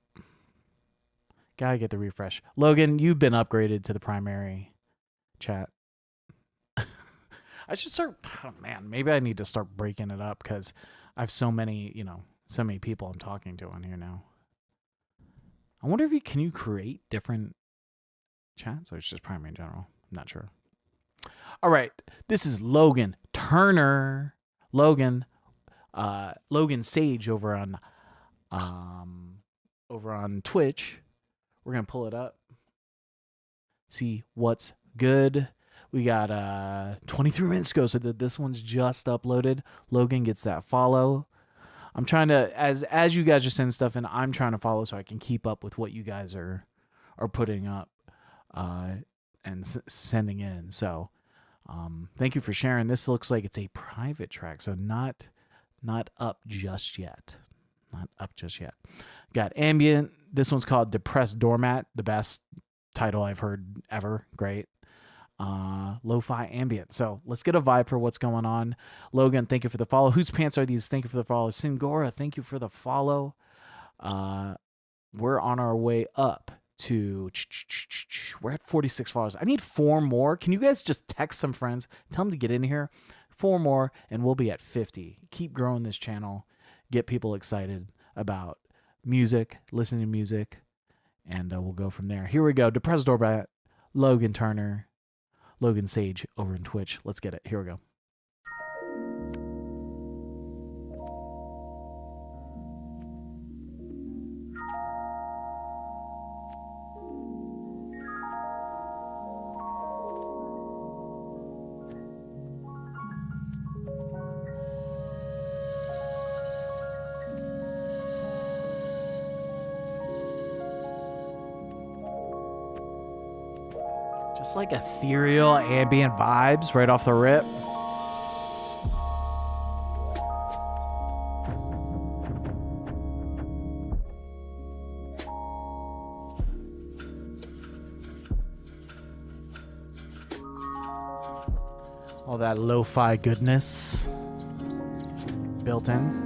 Gotta get the refresh. Logan, you've been upgraded to the primary chat. I should start, maybe I need to start breaking it up because I have so many people I'm talking to on here now. I wonder if can you create different chats or it's just primary in general? I'm not sure. All right. This is Logan Turner. Logan Sage over on Twitch. We're gonna pull it up. See what's good. We got 23 minutes ago, so that this one's just uploaded. Logan gets that follow. I'm trying to, as you guys are sending stuff in, I'm trying to follow so I can keep up with what you guys are putting up and sending in. So thank you for sharing. This looks like it's a private track, so not up just yet. Not up just yet. Got ambient. This one's called Depressed Doormat. The best title I've heard ever. Great. Lo-fi ambient. So let's get a vibe for what's going on. Logan, thank you for the follow. Whose pants are these? Thank you for the follow. Singora, thank you for the follow. We're on our way up to, we're at 46 followers. I need 4 more. Can you guys just text some friends? Tell them to get in here. 4 more and we'll be at 50. Keep growing this channel. Get people excited about music, listening to music, and we'll go from there. Here we go. Depressed Doormat, Logan Turner, Logan Sage over in Twitch. Let's get it. Here we go. Just like ethereal ambient vibes right off the rip. All that lo-fi goodness built in.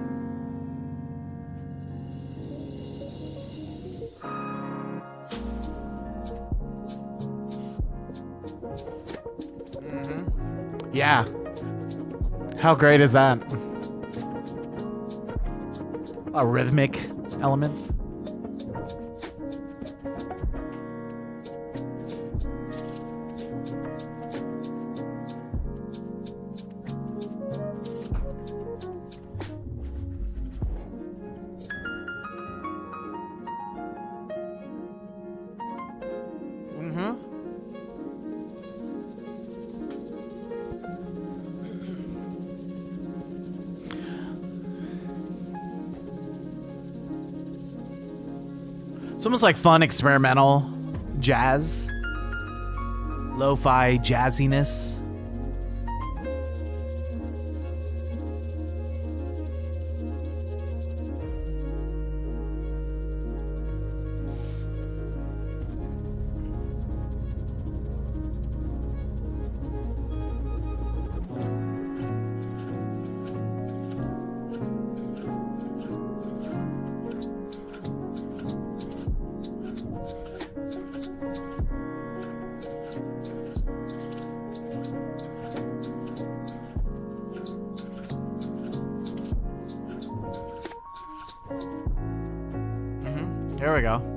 Yeah. How great is that? Rhythmic elements. It's almost like fun experimental jazz, lo-fi jazziness. There we go.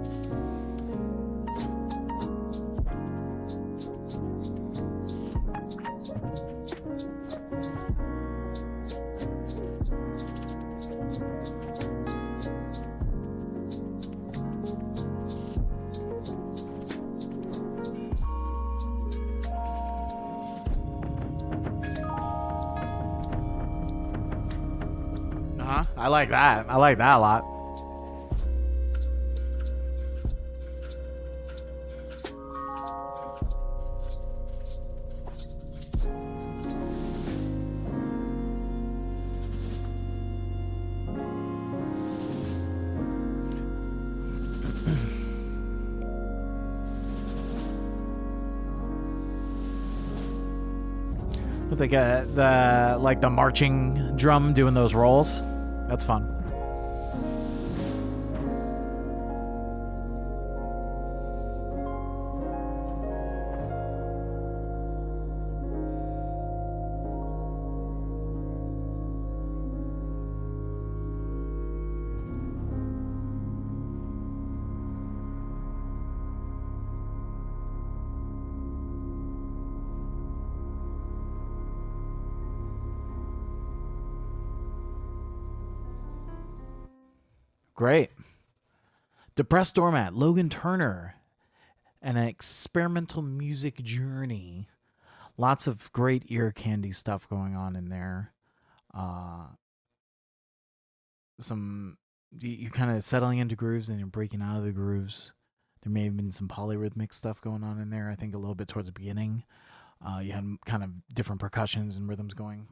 I like that. I like that a lot. With the marching drum doing those rolls. That's fun. Great. Depressed Doormat, Logan Turner, and an experimental music journey. Lots of great ear candy stuff going on in there. You're kind of settling into grooves and you're breaking out of the grooves. There may have been some polyrhythmic stuff going on in there. I think a little bit towards the beginning. You had kind of different percussions and rhythms going.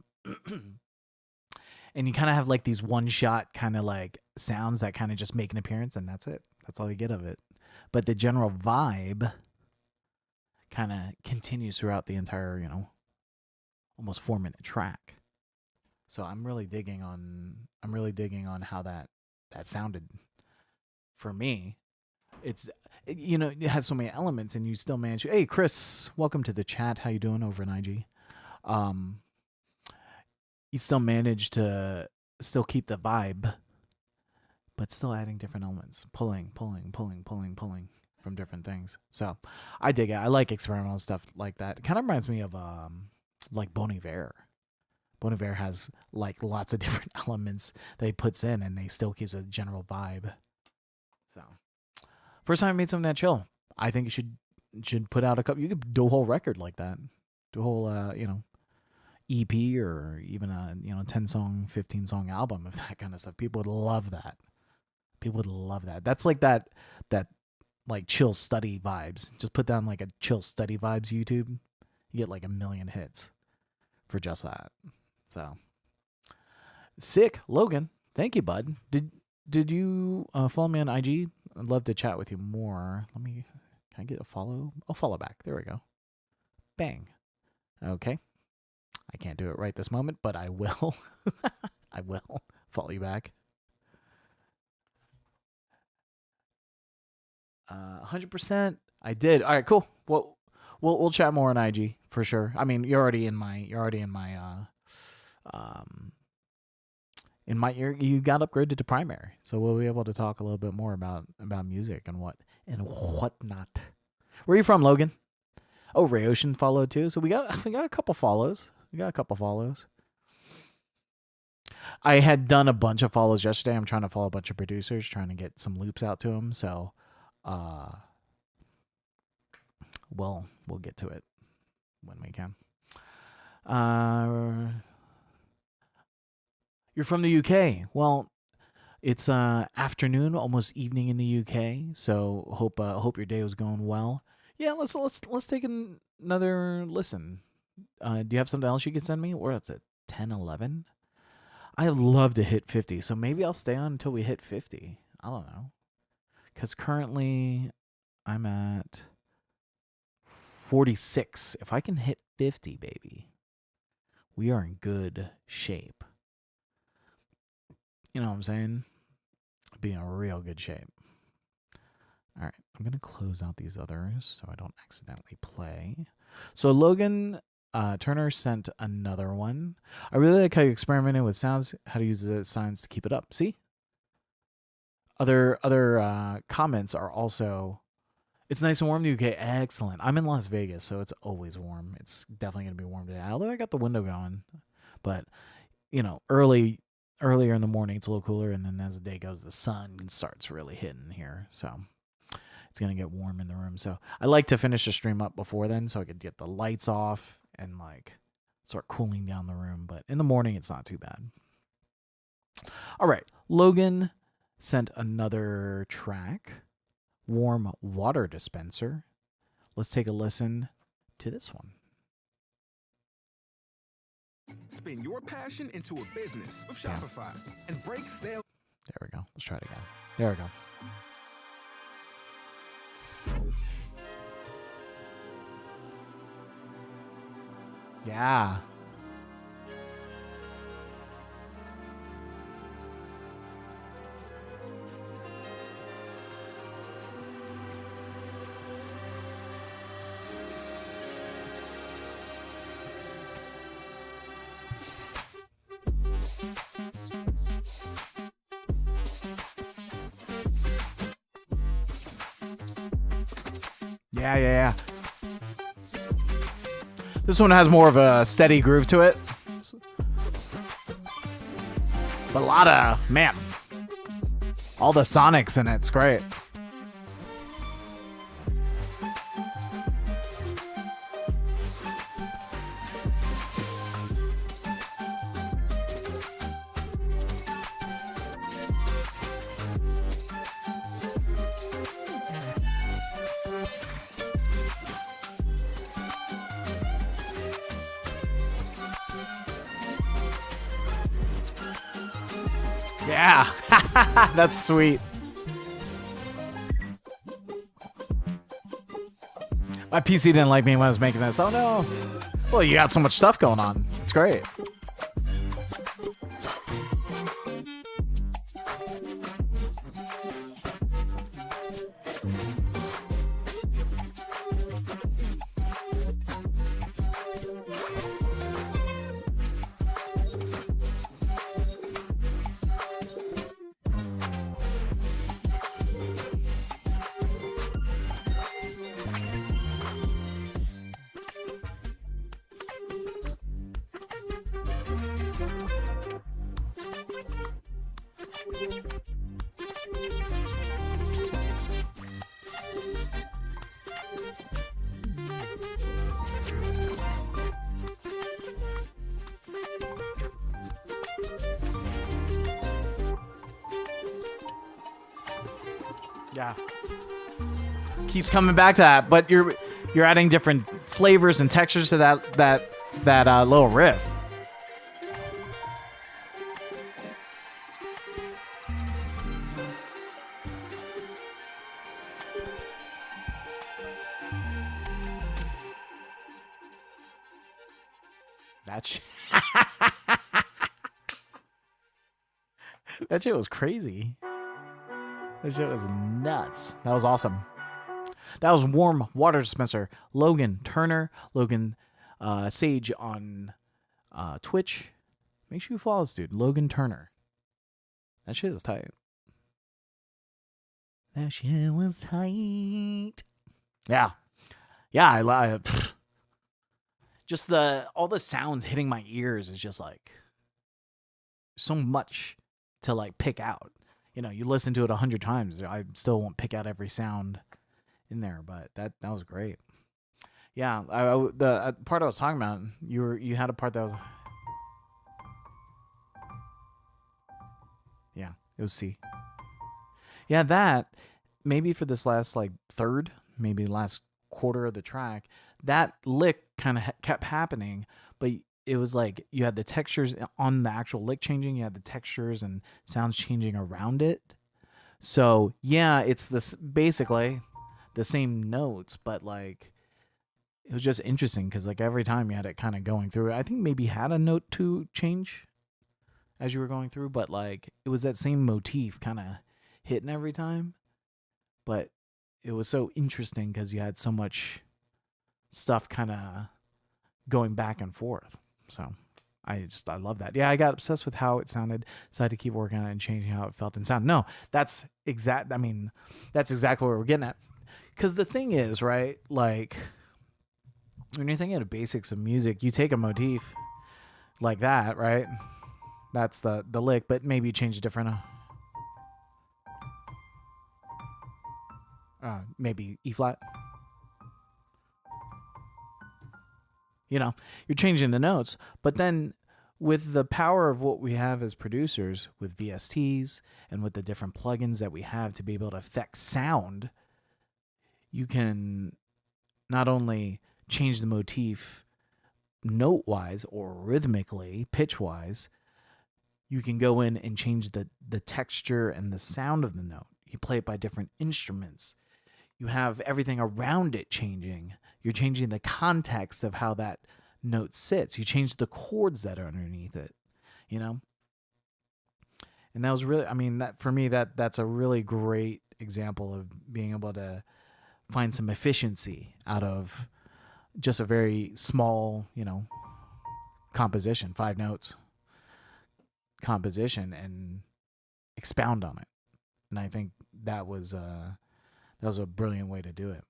And you kind of have like these one-shot kind of like sounds that kind of just make an appearance, and that's it. That's all you get of it. But the general vibe kind of continues throughout the entire, almost 4-minute track. So I'm really digging on how that sounded for me. It has so many elements, and you still manage. Hey, Chris, welcome to the chat. How you doing over in IG? You still manage to still keep the vibe, but still adding different elements, pulling from different things. So I dig it. I like experimental stuff like that. It kind of reminds me of like Bon Iver. Bon Iver has like lots of different elements that he puts in, and they still keeps a general vibe. So first time I made something that chill. I think you should put out a couple. You could do a whole record like that. Do a whole EP or even a 10-song, 15-song album of that kind of stuff. People would love that. That's like that like chill study vibes. Just put down like a chill study vibes YouTube. You get like 1 million hits for just that. So sick, Logan. Thank you, bud. Did you follow me on IG? I'd love to chat with you more. Can I get a follow? Oh, follow back. There we go. Bang. Okay. I can't do it right this moment, but I will. I will follow you back. 100%. I did. All right, cool. Well, we'll chat more on IG for sure. I mean, you're already in my you got upgraded to primary, so we'll be able to talk a little bit more about music and whatnot. Where are you from, Logan? Oh, Ray Ocean followed too. So we got a couple follows. I had done a bunch of follows yesterday. I'm trying to follow a bunch of producers, trying to get some loops out to them. So, we'll get to it when we can. You're from the UK. Well, It's afternoon, almost evening in the UK. So hope your day was going well. Yeah, let's take another listen. Do you have something else you can send me? Or it's at 10:11. I'd love to hit 50, so maybe I'll stay on until we hit 50. I don't know. Because currently I'm at 46. If I can hit 50, baby, we are in good shape. You know what I'm saying? Be in a real good shape. All right, I'm going to close out these others so I don't accidentally play. So Logan Turner sent another one. I really like how you experimented with sounds, how to use the signs to keep it up. See? Other comments are also, it's nice and warm in the UK. Excellent. I'm in Las Vegas, so it's always warm. It's definitely going to be warm today. Although I got the window going. But, you know, earlier in the morning, it's a little cooler. And then as the day goes, the sun starts really hitting here. So it's going to get warm in the room. So I like to finish the stream up before then so I could get the lights off and like start cooling down the room. But in the morning, it's not too bad. All right. Logan sent another track, Warm Water Dispenser. Let's take a listen to this one.
Spin your passion into a business with Shopify and break sales.
There we go. Let's try it again. There we go. Yeah. Yeah. This one has more of a steady groove to it. But a lot of, man, all the sonics in it's great. Yeah, that's sweet. My PC didn't like me when I was making this. Oh no. Well, you got so much stuff going on. It's great. Yeah. Keeps coming back to that, but you're adding different flavors and textures to that little riff. That shit was crazy. That shit was nuts. That was awesome. That was Warm Water Dispenser. Logan Turner. Logan Sage on Twitch. Make sure you follow this dude. Logan Turner. That shit is tight. That shit was tight. Yeah. Yeah, I just all the sounds hitting my ears is just like so much to like pick out. You know, you listen to it 100 times, I still won't pick out every sound in there, but that was great. Yeah, the part I was talking about, you had a part that was, yeah, It was C. Yeah, that maybe for this last like third, maybe last quarter of the track, that lick kind of kept happening, but it was like you had the textures on the actual lick changing, you had the textures and sounds changing around it. So yeah, it's this basically the same notes, but like it was just interesting because like every time you had it kind of going through. I think maybe had a note to change as you were going through, but like it was that same motif kind of hitting every time. But it was so interesting because you had so much stuff kind of going back and forth. So I love that. Yeah, I got obsessed with how it sounded. Decided to keep working on it and changing how it felt and sound. No, that's exact. I mean, that's exactly what we're getting at. Because the thing is, right? Like when you're thinking of basics of music, you take a motif like that, right? That's the lick, but maybe you change a different. Maybe E flat. You know, you're changing the notes, but then with the power of what we have as producers with VSTs and with the different plugins that we have to be able to affect sound, you can not only change the motif note wise or rhythmically, pitch wise, you can go in and change the texture and the sound of the note. You play it by different instruments. You have everything around it changing. You're changing the context of how that note sits. You change the chords that are underneath it, you know? And that was really, I mean, that for me, that's a really great example of being able to find some efficiency out of just a very small, you know, composition, 5 notes composition, and expound on it. And I think that was a brilliant way to do it.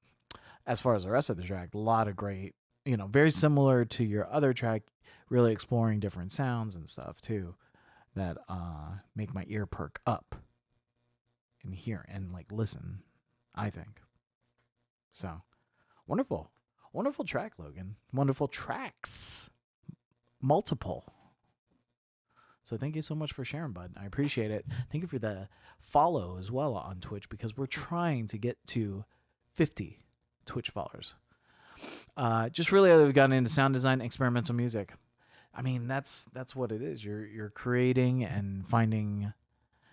As far as the rest of the track, a lot of great, you know, very similar to your other track, really exploring different sounds and stuff too that make my ear perk up and hear and like listen, I think. So wonderful. Wonderful track, Logan. Wonderful tracks. Multiple. So thank you so much for sharing, bud. I appreciate it. Thank you for the follow as well on Twitch because we're trying to get to 50 Twitch followers. Just really we've gotten into sound design, experimental music. I mean, that's what it is. You're creating and finding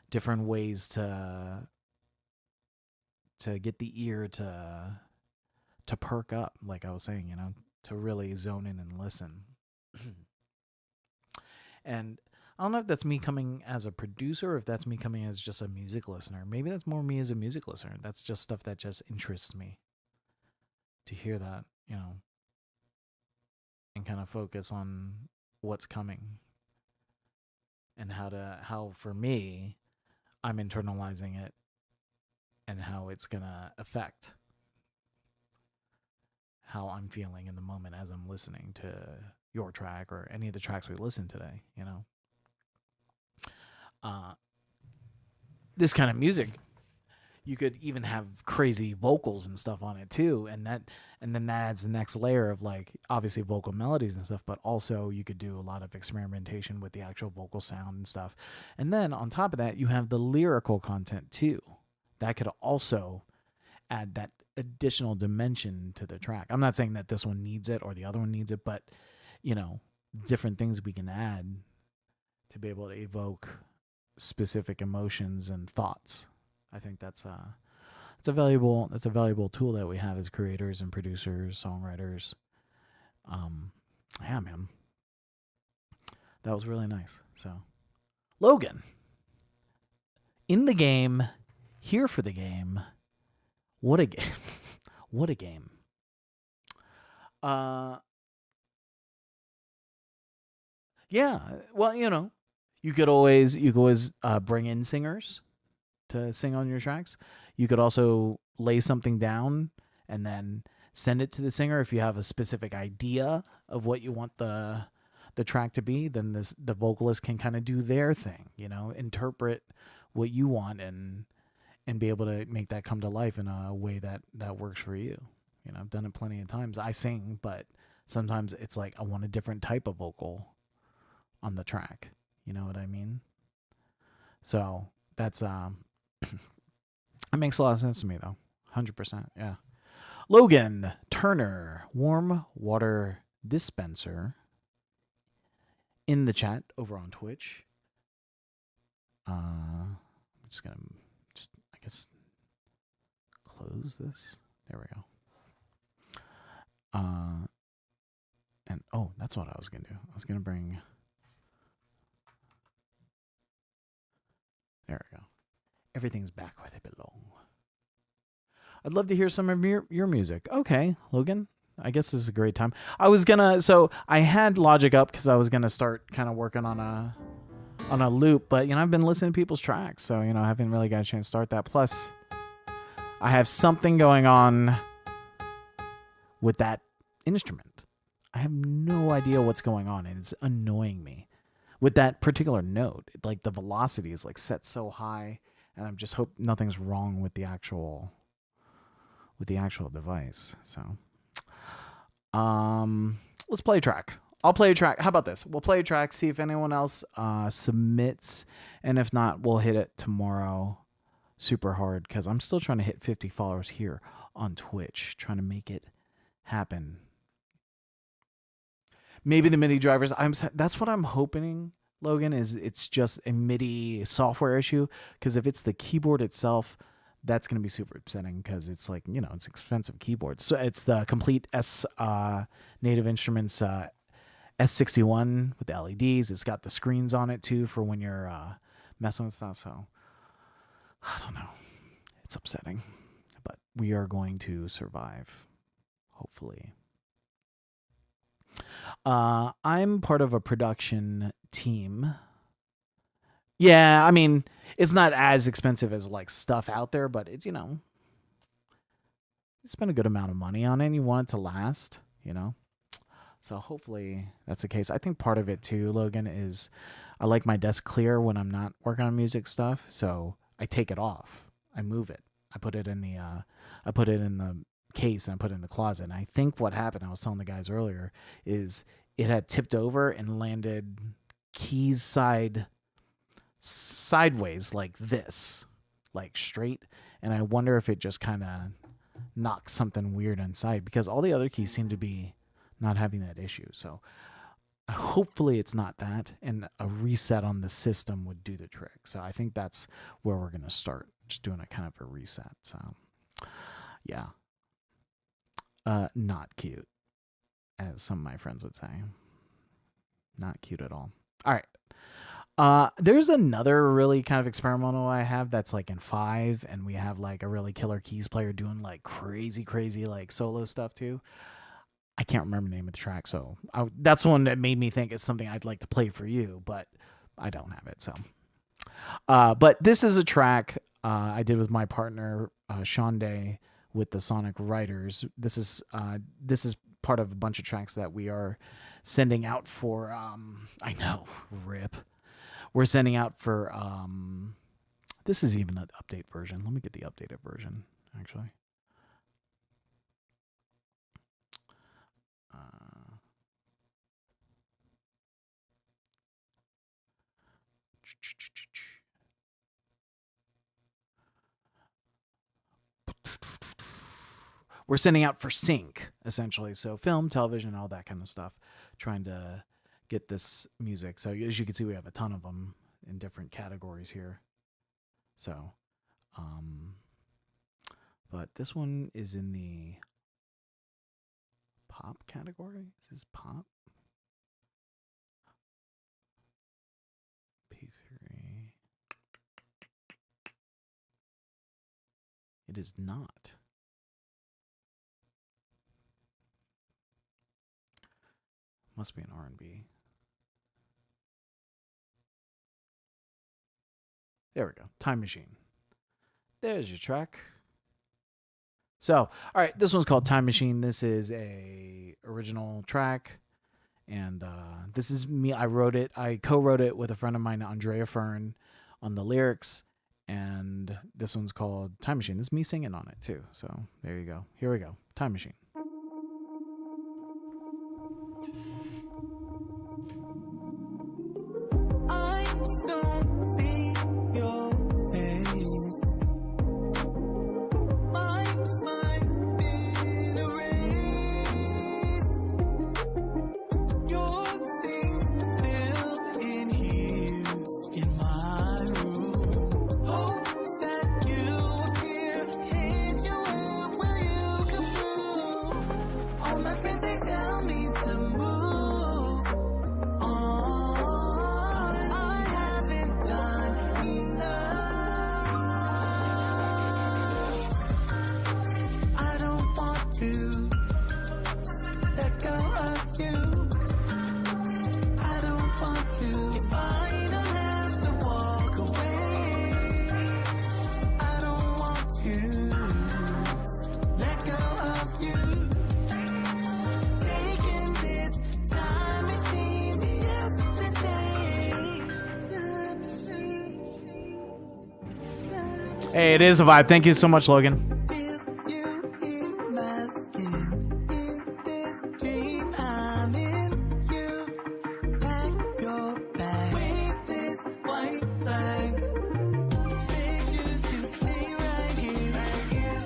different ways to get the ear to perk up, like I was saying, you know, to really zone in and listen. And I don't know if that's me coming as a producer or if that's me coming as just a music listener. Maybe that's more me as a music listener. That's just stuff that just interests me to hear that, you know, and kind of focus on what's coming and how for me, I'm internalizing it and how it's going to affect how I'm feeling in the moment as I'm listening to your track or any of the tracks we listened today, you know. This kind of music, you could even have crazy vocals and stuff on it too, and then that adds the next layer of like obviously vocal melodies and stuff, but also you could do a lot of experimentation with the actual vocal sound and stuff. And then on top of that, you have the lyrical content too. That could also add that additional dimension to the track. I'm not saying that this one needs it or the other one needs it, but you know, different things we can add to be able to evoke specific emotions and thoughts. I think that's a valuable tool that we have as creators and producers, songwriters. Yeah, man, that was really nice. So, Logan, in the game, here for the game. What a game! What a game! Yeah. Well, you know, you could always bring in singers to sing on your tracks. You could also lay something down and then send it to the singer if you have a specific idea of what you want the track to be. Then the vocalist can kind of do their thing, you know, interpret what you want and be able to make that come to life in a way that works for you. You know, I've done it plenty of times. I sing, but sometimes it's like I want a different type of vocal on the track. You know what I mean? So That's it makes a lot of sense to me though. 100%. Yeah. Logan Turner, warm water dispenser in the chat over on Twitch. I'm just gonna I guess close this. There we go. And oh, that's what I was gonna do. I was gonna bring. There we go. Everything's back where they belong. I'd love to hear some of your music. Okay, Logan. I guess this is a great time. So I had Logic up because I was gonna start kind of working on a loop, but I've been listening to people's tracks, so I haven't really got a chance to start that. Plus, I have something going on with that instrument. I have no idea what's going on, and it's annoying me. With that particular note, like the velocity is like set so high, and I'm just hope nothing's wrong with the actual device. So, let's play a track. I'll play a track. How about this? We'll play a track, see if anyone else submits, and if not, we'll hit it tomorrow super hard because I'm still trying to hit 50 followers here on Twitch, trying to make it happen. Maybe the MIDI drivers. That's what I'm hoping, Logan, is it's just a MIDI software issue, because if it's the keyboard itself, that's going to be super upsetting because it's like, it's expensive keyboard. So it's the complete Native Instruments S61 with the LEDs. It's got the screens on it too for when you're messing with stuff. So I don't know. It's upsetting, but we are going to survive, hopefully. I'm part of a production team. Yeah, I mean, it's not as expensive as like stuff out there, but it's, you spend a good amount of money on it and you want it to last, So hopefully that's the case. I think part of it too, Logan, is I like my desk clear when I'm not working on music stuff. So I take it off. I move it. I put it in the case and I put it in the closet. And I think what happened, I was telling the guys earlier, is it had tipped over and landed keys sideways like this, like straight. And I wonder if it just kind of knocked something weird inside, because all the other keys seem to be not having that issue. So hopefully it's not that, and a reset on the system would do the trick. So I think that's where we're going to start, just doing a kind of a reset. So yeah. Not cute, as some of my friends would say. Not cute at all. All right. There's another really kind of experimental I have that's like in 5, and we have like a really killer keys player doing like crazy like solo stuff too. I can't remember the name of the track, so that's the one that made me think it's something I'd like to play for you, but I don't have it. So, but this is a track I did with my partner Sean Day with the Sonic Writers. This is part of a bunch of tracks that we are sending out for. I know, rip. We're sending out for. This is even an update version. Let me get the updated version, actually. We're sending out for sync, essentially. So film, television, all that kind of stuff, trying to get this music. So as you can see, we have a ton of them in different categories here. So, but this one is in the pop category. Is this pop? P3. It is not. Must be an R&B. There we go. Time Machine. There's your track. So, all right, this one's called Time Machine. This is a original track, and this is me. I wrote it. I co-wrote it with a friend of mine, Andrea Fern, on the lyrics, and this one's called Time Machine. This is me singing on it too. So there you go. Here we go. Time Machine.
I don't see your to let go of you. I don't want to. If I don't have to walk away, I don't want to let go of you. Taking this time machine to yesterday. Time machine.
Hey, it is a vibe. Thank you so much, Logan.
Feel you in my skin. In this dream, I'm in you. Pack your bag. Wave this white flag. Beg you to stay right here.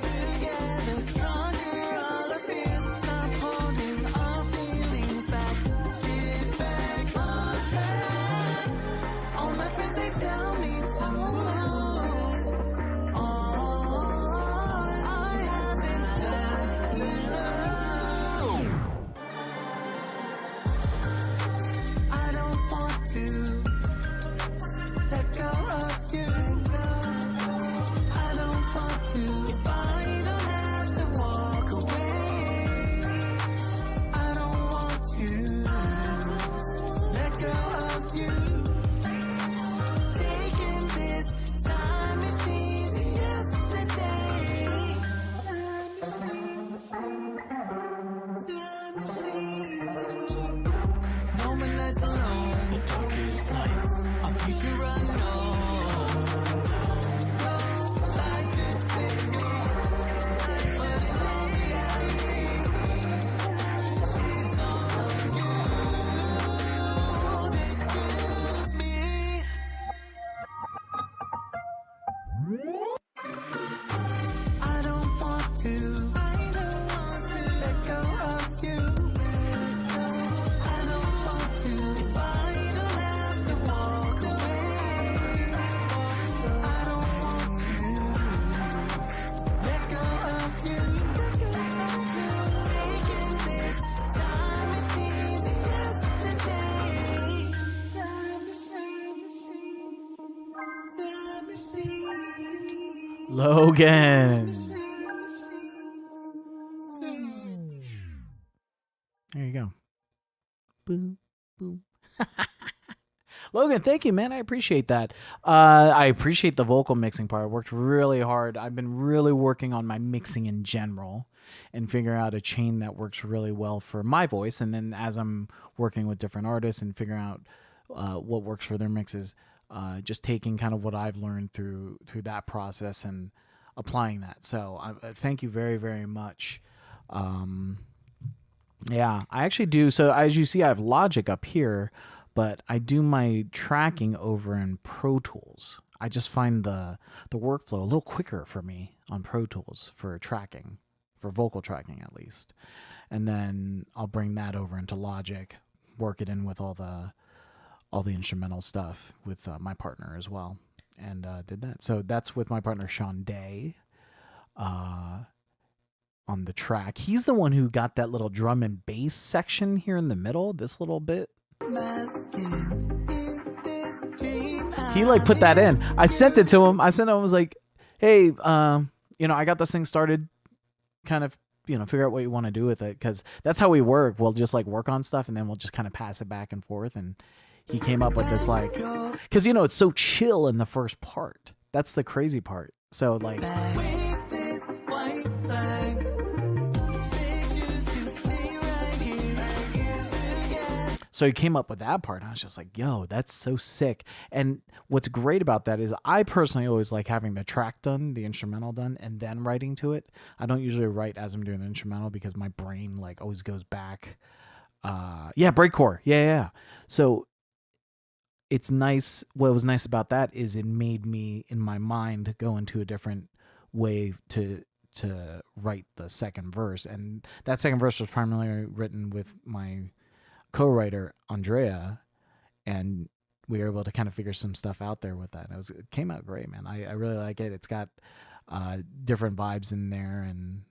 Together, conquer all our fears. Stop holding our feelings back. Get back on track. All my friends, they tell me to. I don't want to let go of you. I don't want to. If I don't have to walk away, I don't want to let go of you. Taking this time machine to yesterday. Time machine. No one left alone. The darkest nights. Our future unknown. Don't like to save me, but in all reality, it's all of you that choose me. I don't want to. I don't want to let go of you. I don't want to. If I don't have to walk away, I don't want to let go of you. Taking this time machine to yesterday. Time machine. Time machine.
Logan. There you go. Boom, boom. Logan, thank you, man. I appreciate that. I appreciate the vocal mixing part. I worked really hard. I've been really working on my mixing in general and figuring out a chain that works really well for my voice. And then as I'm working with different artists and figuring out what works for their mixes, just taking kind of what I've learned through that process and applying that. So thank you very, very much. Yeah, I actually do. So as you see, I have Logic up here, but I do my tracking over in Pro Tools. I just find the workflow a little quicker for me on Pro Tools for tracking, for vocal tracking at least. And then I'll bring that over into Logic, work it in with all the instrumental stuff with my partner as well, and did that. So that's with my partner Sean Day. On the track, he's the one who got that little drum and bass section here in the middle, this little bit. He like put that in. I sent it to him. I was like, hey, I got this thing started, kind of, figure out what you want to do with it, because that's how we work. We'll just like work on stuff and then we'll just kind of pass it back and forth. And he came up with this like, because it's so chill in the first part. That's the crazy part. So like, so he came up with that part. And I was just like, yo, that's so sick. And what's great about that is I personally always like having the track done, the instrumental done, and then writing to it. I don't usually write as I'm doing the instrumental because my brain like always goes back. Breakcore. Yeah. So it's nice. What was nice about that is it made me in my mind go into a different way to write the second verse. And that second verse was primarily written with my co-writer Andrea, and we were able to kind of figure some stuff out there with that. It came out great, man. I really like it. It's got different vibes in there, and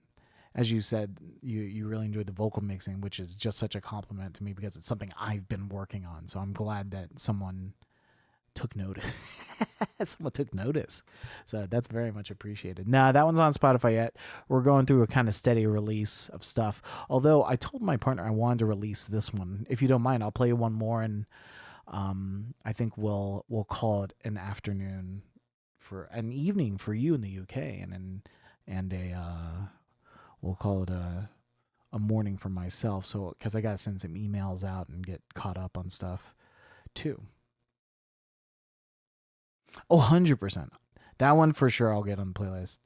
as you said, you really enjoyed the vocal mixing, which is just such a compliment to me because it's something I've been working on. So I'm glad that someone took notice. Someone took notice. So that's very much appreciated. Nah, that one's on Spotify yet. We're going through a kind of steady release of stuff. Although I told my partner I wanted to release this one. If you don't mind, I'll play you one more, and I think we'll call it an afternoon for an evening for you in the UK, and we'll call it a morning for myself. So because I gotta send some emails out and get caught up on stuff too. Oh, 100%. That one for sure I'll get on the playlist.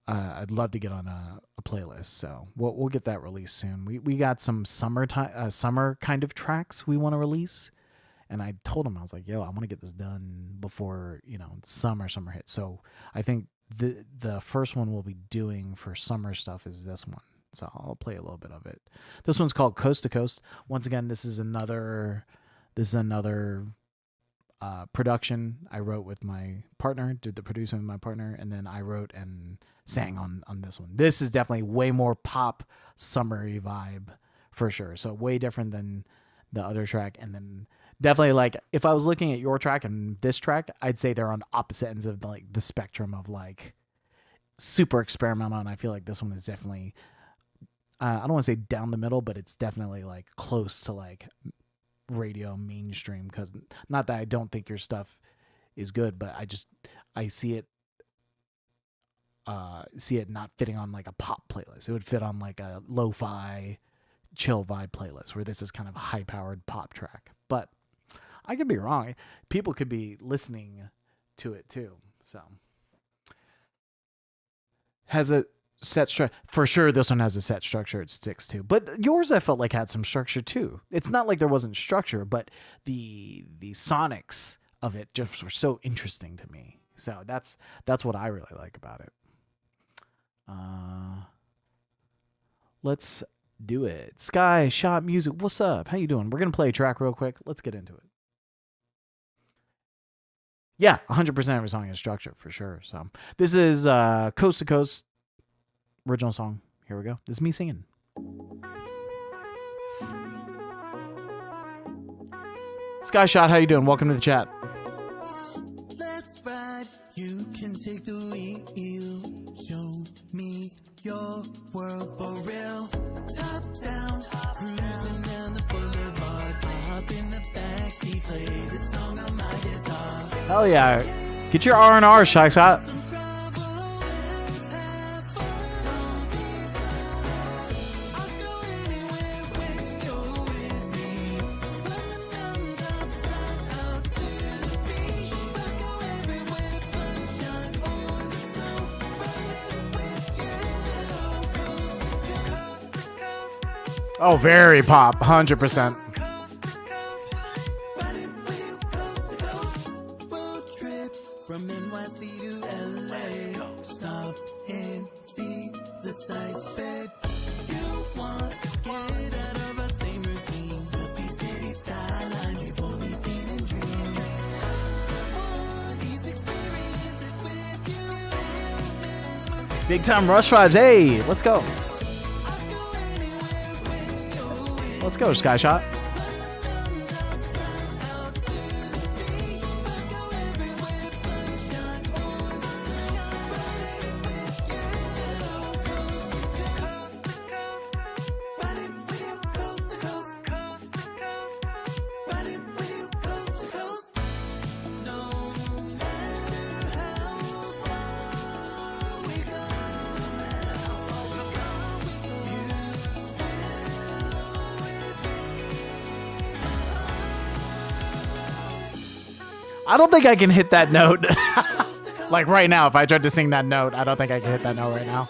I'd love to get on a playlist, so we'll get that released soon. We got some summer kind of tracks we want to release, and I told him, I was like, yo, I want to get this done before summer hits. So I think the first one we'll be doing for summer stuff is this one. So I'll play a little bit of it. This one's called Coast to Coast. Once again, this is another production I wrote with my partner, did the producing with my partner, and then I wrote and sang on this one. This is definitely way more pop, summery vibe for sure. So way different than the other track. And then definitely, like, if I was looking at your track and this track, I'd say they're on opposite ends of the spectrum of like super experimental. And I feel like this one is definitely, I don't want to say down the middle, but it's definitely like close to like radio mainstream, because not that I don't think your stuff is good, but I see it not fitting on like a pop playlist. It would fit on like a lo-fi chill vibe playlist, where this is kind of a high powered pop track. But I could be wrong. People could be listening to it too. So has a set structure for sure. This one has a set structure it sticks to, but yours I felt like had some structure too. It's not like there wasn't structure, but the sonics of it just were so interesting to me. So that's what I really like about it. Let's do it. Sky Shot Music, what's up? How you doing? We're gonna play a track real quick. Let's get into it. Yeah, 100% every song has structure for sure. So this is Coast to Coast, original song. Here we go. This is me singing. Sky Shot, how you doing? Welcome to the chat.
Let's ride. You can take the wheel. Show me your world for real. Top down, cruising down the boulevard. Hop in the backseat, play this song on my guitar.
Hell yeah. Get your R&R, Shy Shot. Oh, very pop, 100%.
From NYC to LA, stop and see the sights, babe. You want to get out of our same routine. The see city skylines you've only seen in dreams. I want these experiences with you.
Big time Rush vibes. Hey, let's go. Let's go, Sky Shot. I don't think I can hit that note. Like right now, if I tried to sing that note, I don't think I can hit that note right now.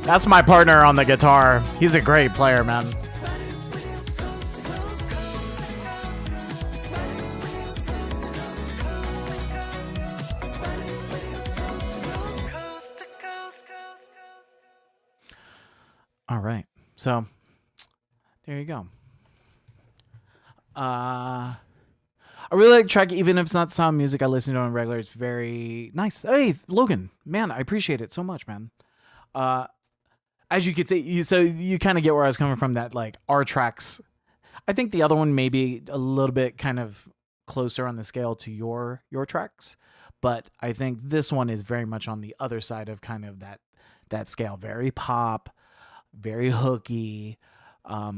That's my partner on the guitar. He's a great player, man. All right. So there you go. I really like the track, even if it's not sound music I listen to on regular. It's very nice. Hey, Logan, man, I appreciate it so much, man. As you could say, so you kind of get where I was coming from. That like our tracks, I think the other one may be a little bit kind of closer on the scale to your tracks, but I think this one is very much on the other side of kind of that scale. Very pop, very hooky. I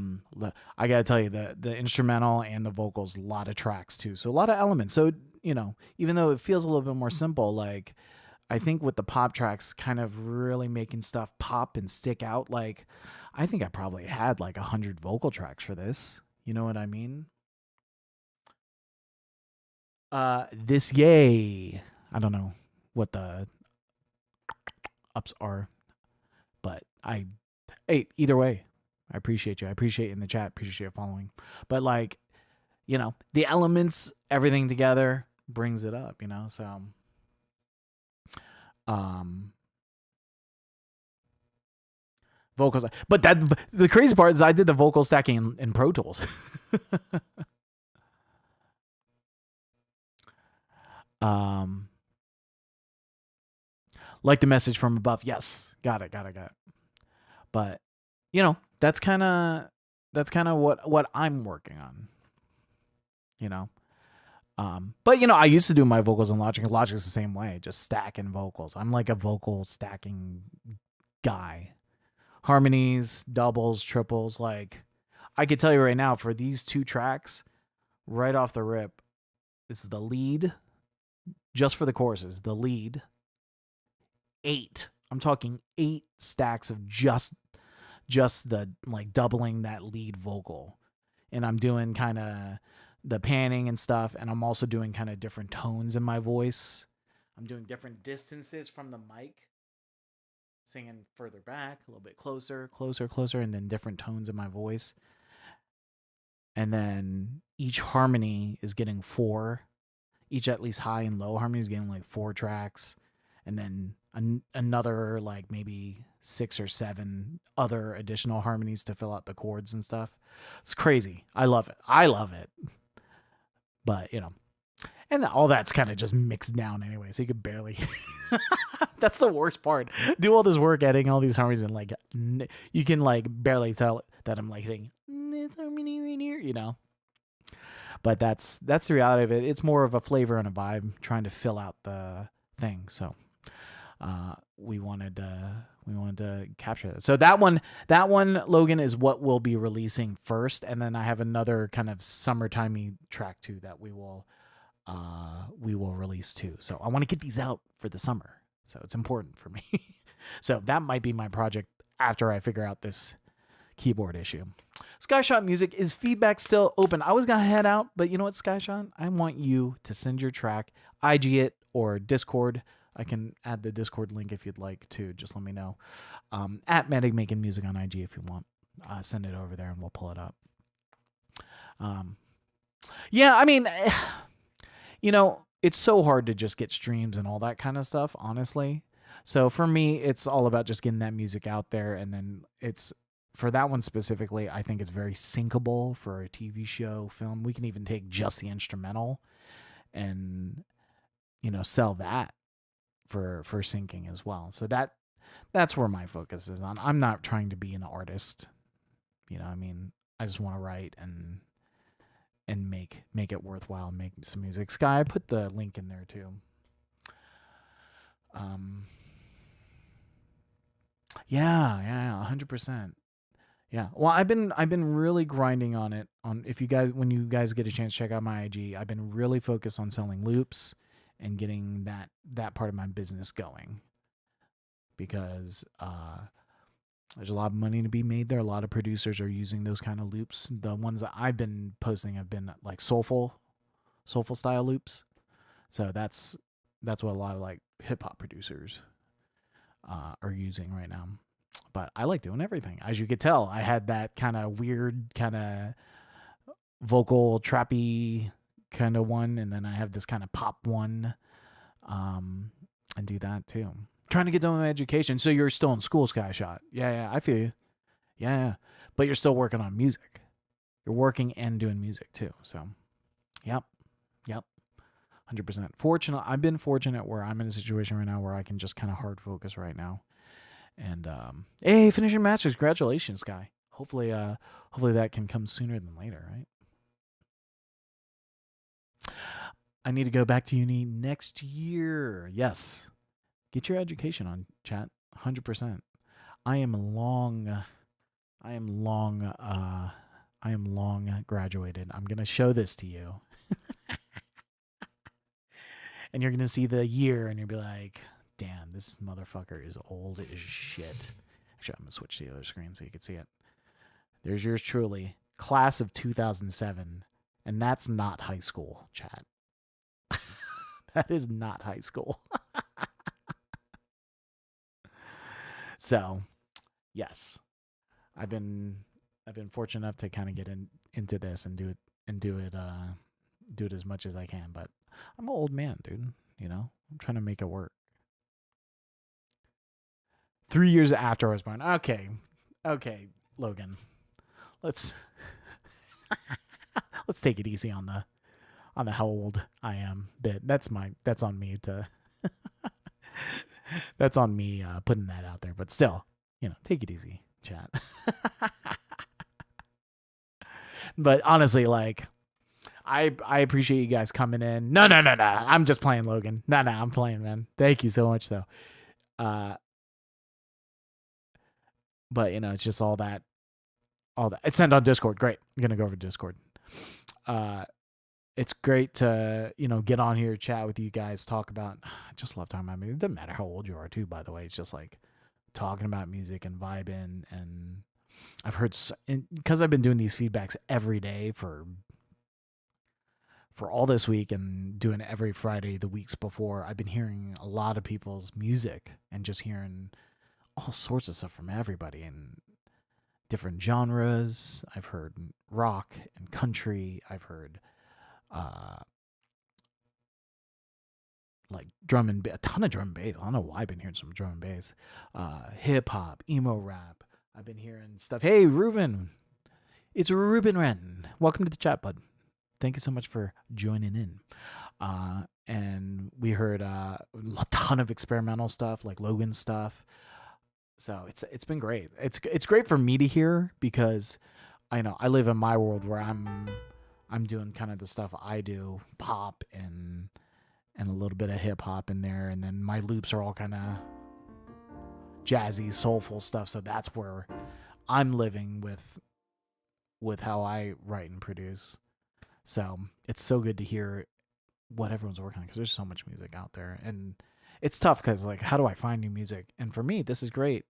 gotta tell you, the instrumental and the vocals, a lot of tracks too, so a lot of elements. So even though it feels a little bit more simple, like I think with the pop tracks, kind of really making stuff pop and stick out. Like I think I probably had like 100 vocal tracks for this. You know what I mean? This yay. I don't know what the ups are, but hey, either way, I appreciate you. I appreciate you in the chat. Appreciate you following. But like, the elements, everything together brings it up. So, vocals. But the crazy part is I did the vocal stacking in Pro Tools. Like the message from above. Yes, got it. But that's kind of what I'm working on. But I used to do my vocals in Logic. Logic is the same way, just stacking vocals. I'm like a vocal stacking guy. Harmonies, doubles, triples. Like I could tell you right now, for these two tracks, right off the rip, this is the lead. Just for the choruses, the lead. 8. I'm talking 8 stacks of just the like doubling that lead vocal, and I'm doing kind of the panning and stuff, and I'm also doing kind of different tones in my voice. I'm doing different distances from the mic, singing further back, a little bit closer, and then different tones in my voice. And then each harmony is getting 4. Each at least high and low harmony is getting like 4 tracks, and then another like maybe 6 or 7 other additional harmonies to fill out the chords and stuff. It's crazy. I love it. But and all that's kind of just mixed down anyway, so you could barely. That's the worst part. Do all this work adding all these harmonies, and like you can like barely tell that I'm like hitting this harmony right here, But that's the reality of it. It's more of a flavor and a vibe, trying to fill out the thing. So we wanted to capture that. So that one, Logan, is what we'll be releasing first, and then I have another kind of summertimey track too that we will release too. So I want to get these out for the summer. So it's important for me. So that might be my project after I figure out this keyboard issue. Skyshot Music, is feedback still open? I was gonna head out, but you know what, Skyshot? I want you to send your track, IG it, or Discord. I can add the Discord link if you'd like to. Just let me know. At Medic Making Music on IG if you want. Send it over there and we'll pull it up. Yeah, I mean, it's so hard to just get streams and all that kind of stuff, honestly. So for me, it's all about just getting that music out there, and then for that one specifically, I think it's very syncable for a TV show, film. We can even take just the instrumental and sell that for syncing as well. So that's where my focus is on. I'm not trying to be an artist. I just want to write and make it worthwhile, make some music. Sky, I put the link in there too. Yeah, 100%. Yeah. Well, I've been really grinding on it. When you guys get a chance, check out my IG. I've been really focused on selling loops and getting that part of my business going, because there's a lot of money to be made there. A lot of producers are using those kind of loops. The ones that I've been posting have been like soulful style loops. So that's what a lot of like hip hop producers are using right now. But I like doing everything. As you could tell, I had that kind of weird kind of vocal trappy kind of one, and then I have this kind of pop one, and do that too. Trying to get done with my education. So you're still in school, Skyshot. Yeah, I feel you. Yeah, but you're still working on music. You're working and doing music too. So, yep. 100%. Fortunate. I've been fortunate where I'm in a situation right now where I can just kind of hard focus right now. And hey, finish your masters. Congratulations, guy. Hopefully that can come sooner than later, right? I need to go back to uni next year. Yes. Get your education on, chat. 100%. I am long graduated. I'm going to show this to you. And you're going to see the year and you'll be like, damn, this motherfucker is old as shit. Actually, I'm going to switch to the other screen so you can see it. There's yours truly, class of 2007. And that's not high school, chat. That is not high school. So, yes. I've been fortunate enough to kind of get into this and do it as much as I can, but I'm an old man, dude. You know, I'm trying to make it work. 3 years after I was born. Okay, Logan. Let's take it easy on the how old I am bit. That's on me to. That's on me putting that out there, but still, take it easy, chat. But honestly, like, I appreciate you guys coming in. No. I'm just playing, Logan. No, I'm playing, man. Thank you so much, though. But it's just all that. It's sent on Discord. Great. I'm gonna go over to Discord. It's great to get on here, chat with you guys, talk about. I just love talking about music. It doesn't matter how old you are, too. By the way, it's just like talking about music and vibing. And I've heard, because I've been doing these feedbacks every day for all this week and doing it every Friday the weeks before, I've been hearing a lot of people's music and just hearing all sorts of stuff from everybody and different genres. I've heard rock and country. I've heard like drum and a ton of drum and bass. I don't know why I've been hearing some drum and bass. Hip hop, emo rap. I've been hearing stuff. Hey, Ruben. It's Ruben Renton. Welcome to the chat, bud. Thank you so much for joining in. And we heard a ton of experimental stuff, like Logan stuff. So it's been great. It's great for me to hear because I know I live in my world where I'm doing kind of the stuff I do, pop and a little bit of hip hop in there, and then my loops are all kind of jazzy, soulful stuff. So that's where I'm living with how I write and produce. So it's so good to hear what everyone's working on because there's so much music out there, and it's tough because like, how do I find new music? And for me, this is great.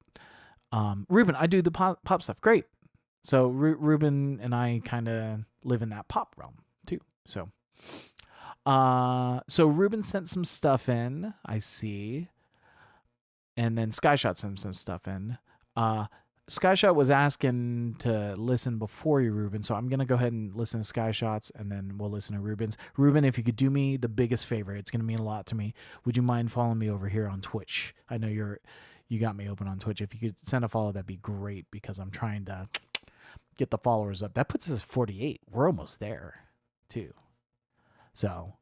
Ruben, I do the pop stuff. Great. So Ruben and I kind of live in that pop realm too. So Ruben sent some stuff in, I see. And then Skyshot sent some stuff in. Skyshot was asking to listen before you, Ruben. So I'm going to go ahead and listen to Skyshots and then we'll listen to Ruben's. Ruben, if you could do me the biggest favor, it's going to mean a lot to me. Would you mind following me over here on Twitch? I know you got me open on Twitch. If you could send a follow, that'd be great because I'm trying to get the followers up. That puts us at 48. We're almost there too. So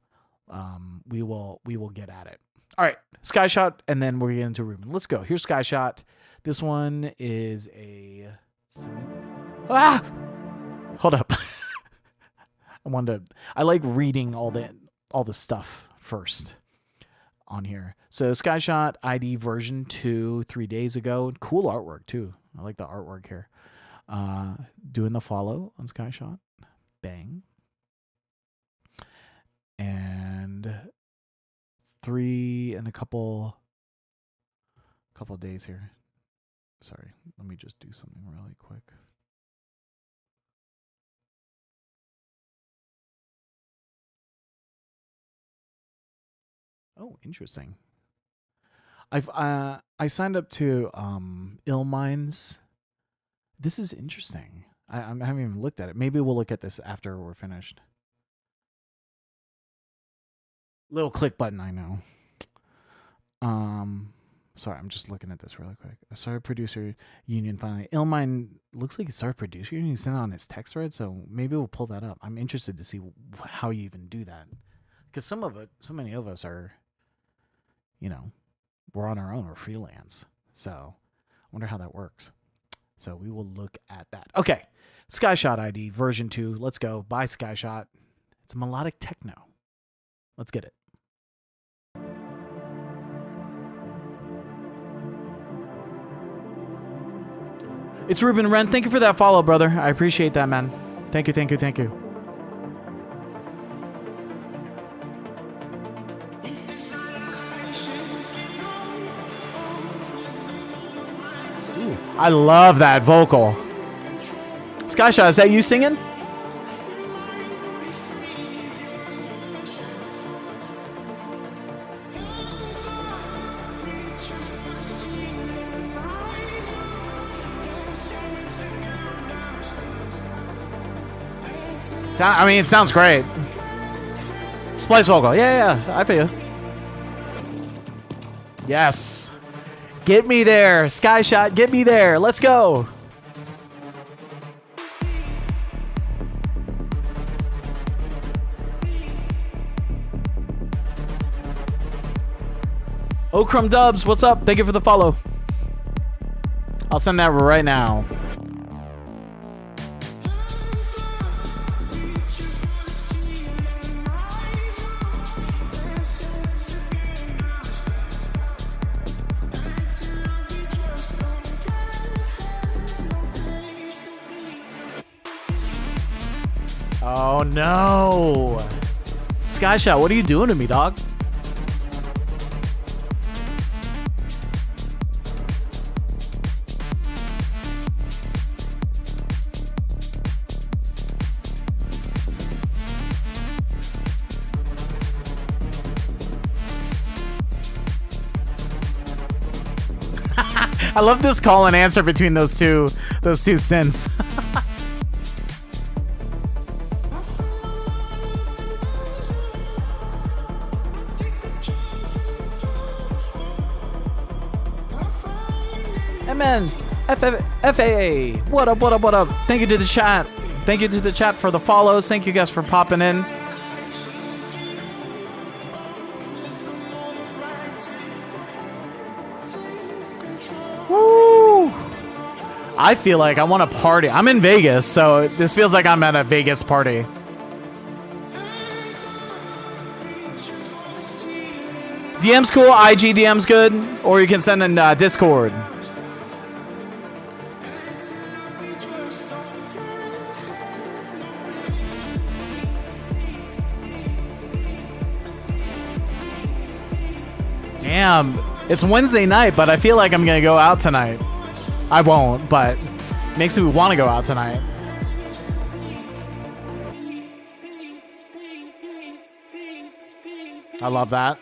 we will get at it. All right, Skyshot, and then we're getting into Ruben. Let's go. Here's Skyshot. This one is a... Hold up. I like reading all the stuff first on here. So Skyshot ID version 2, 3 days ago. Cool artwork too. I like the artwork here. Doing the follow on Skyshot. Bang. And 3 and a couple days here. Sorry, let me just do something really quick. Oh, interesting. I signed up to Ill Minds. This is interesting. I haven't even looked at it. Maybe we'll look at this after we're finished. Little click button, I know. Sorry, I'm just looking at this really quick. Sorry, producer union finally. Illmind looks like it started producer union. He sent it on his text thread, so maybe we'll pull that up. I'm interested to see how you even do that, because so many of us are, we're on our own or freelance. So I wonder how that works. So we will look at that. Okay, Skyshot ID version 2. Let's go. By Skyshot. It's melodic techno. Let's get it. It's Ruben Wren. Thank you for that follow, brother. I appreciate that, man. Thank you, thank you, thank you. Ooh, I love that vocal. Skyshot, is that you singing? I mean, it sounds great. Splice vocal. Yeah, I feel you. Yes. Get me there. Skyshot, get me there. Let's go. Okrum Dubs, what's up? Thank you for the follow. I'll send that right now. Oh no. Skyshot, what are you doing to me, dog? I love this call and answer between those two synths. MN FAA. What up, what up, what up? Thank you to the chat. Thank you to the chat for the follows. Thank you guys for popping in. Woo! I feel like I want to party. I'm in Vegas, so this feels like I'm at a Vegas party. DM's cool, IG DM's good, or you can send in Discord. Damn, it's Wednesday night, but I feel like I'm gonna go out tonight. I won't, but makes me want to go out tonight. I love that.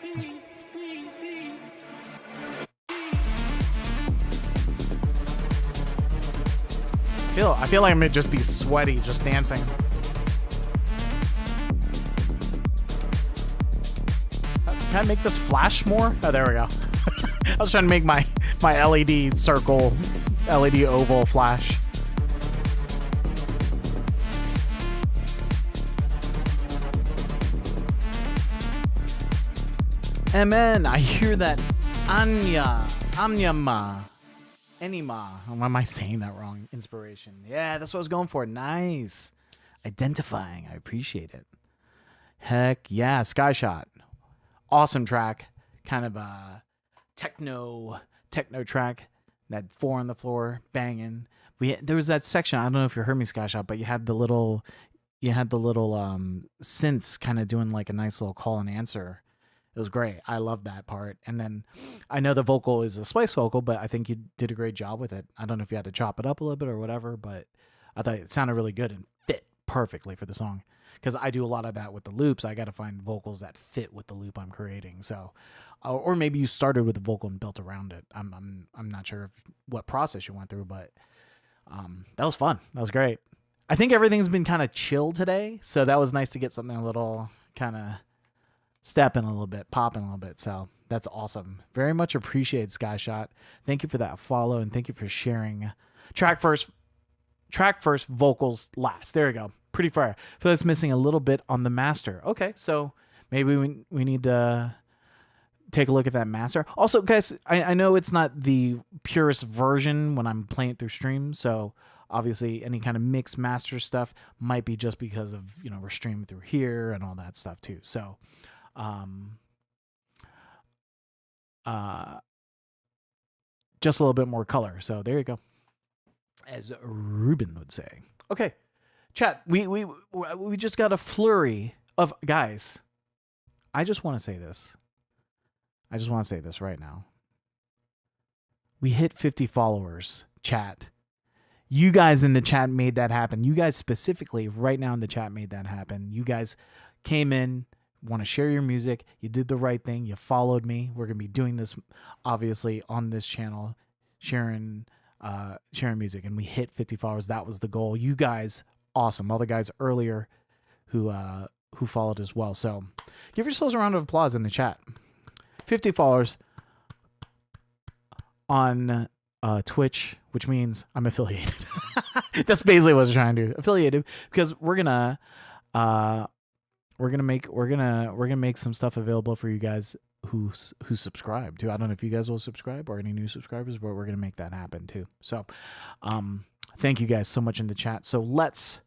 I feel like I'm gonna just be sweaty just dancing. Can I make this flash more? Oh, there we go. I was trying to make my LED circle, LED oval flash. MN, I hear that. Anyama. Why am I saying that wrong? Inspiration. Yeah, that's what I was going for. Nice. Identifying. I appreciate it. Heck yeah. Skyshot. Awesome track. Kind of a techno track. That 4 on the floor. Banging. There was that section. I don't know if you heard me, Skyshot, but you had the little synths kind of doing like a nice little call and answer. It was great. I love that part. And then I know the vocal is a splice vocal, but I think you did a great job with it. I don't know if you had to chop it up a little bit or whatever, but I thought it sounded really good and fit perfectly for the song. Because I do a lot of that with the loops. I got to find vocals that fit with the loop I'm creating. So, or maybe you started with the vocal and built around it. I'm not sure what process you went through, but that was fun. That was great. I think everything's been kind of chill today, so that was nice to get something a little kind of stepping a little bit, popping a little bit. So that's awesome. Very much appreciate Skyshot. Thank you for that follow, and thank you for sharing. Track first, vocals last. There we go. Pretty fire. I feel like it's missing a little bit on the master. Okay, so maybe we need to take a look at that master. Also, guys, I know it's not the purest version when I'm playing it through stream, so obviously any kind of mix master stuff might be just because of, you know, we're streaming through here and all that stuff too. So just a little bit more color. So there you go, as Ruben would say. Okay, chat, we just got a flurry of guys. I just want to say this right now. We hit 50 followers, chat. You guys in the chat made that happen. You guys specifically right now in the chat made that happen. You guys came in, want to share your music. You did the right thing. You followed me. We're going to be doing this obviously on this channel, sharing music, and we hit 50 followers. That was the goal. You guys, awesome. All the guys earlier who followed as well. So give yourselves a round of applause in the chat. 50 followers on Twitch, which means I'm affiliated. That's basically what I was trying to do. Affiliated, because we're gonna make some stuff available for you guys who subscribe too. I don't know if you guys will subscribe or any new subscribers, but we're gonna make that happen too. So thank you guys so much in the chat. So let's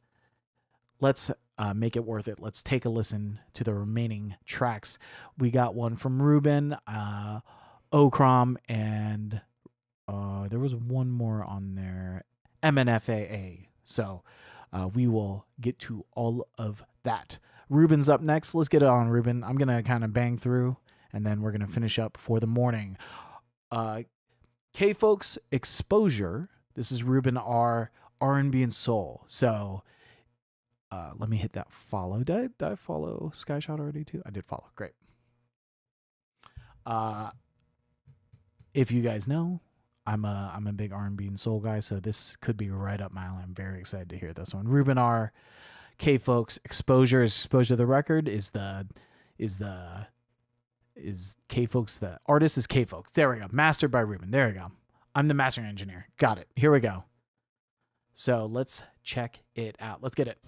make it worth it. Let's take a listen to the remaining tracks. We got one from Ruben, Okrom, and there was one more on there, MNFAA. So we will get to all of that. Ruben's up next. Let's get it on, Ruben. I'm going to kind of bang through, and then we're going to finish up for the morning. K-Folks Exposure. This is Ruben R. R&B and Soul. So let me hit that follow. Did I follow Skyshot already too? I did follow. Great. If you guys know, I'm a big R&B and soul guy, so this could be right up my alley. I'm very excited to hear this one. Ruben R. K-Folks Exposure. Exposure. The record is K-Folks. The artist is K-Folks. There we go. Mastered by Ruben. There we go. I'm the mastering engineer. Got it. Here we go. So let's check it out. Let's get it.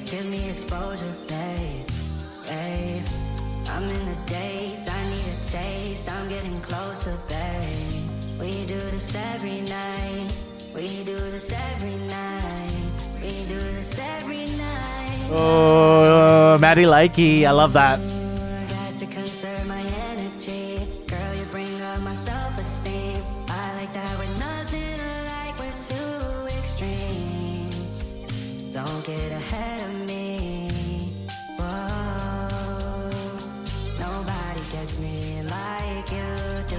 Give me exposure, babe, babe. I'm in the days, I need a taste. I'm getting closer, babe. We do this every night. We do this every night. We do this every night.
Oh, Maddie Likey, I love that.
Guys to conserve my energy. Girl, you bring up my self-esteem. I like that we're nothing alike. We're two extremes. Don't get ahead of me. Whoa. Nobody gets me like you do.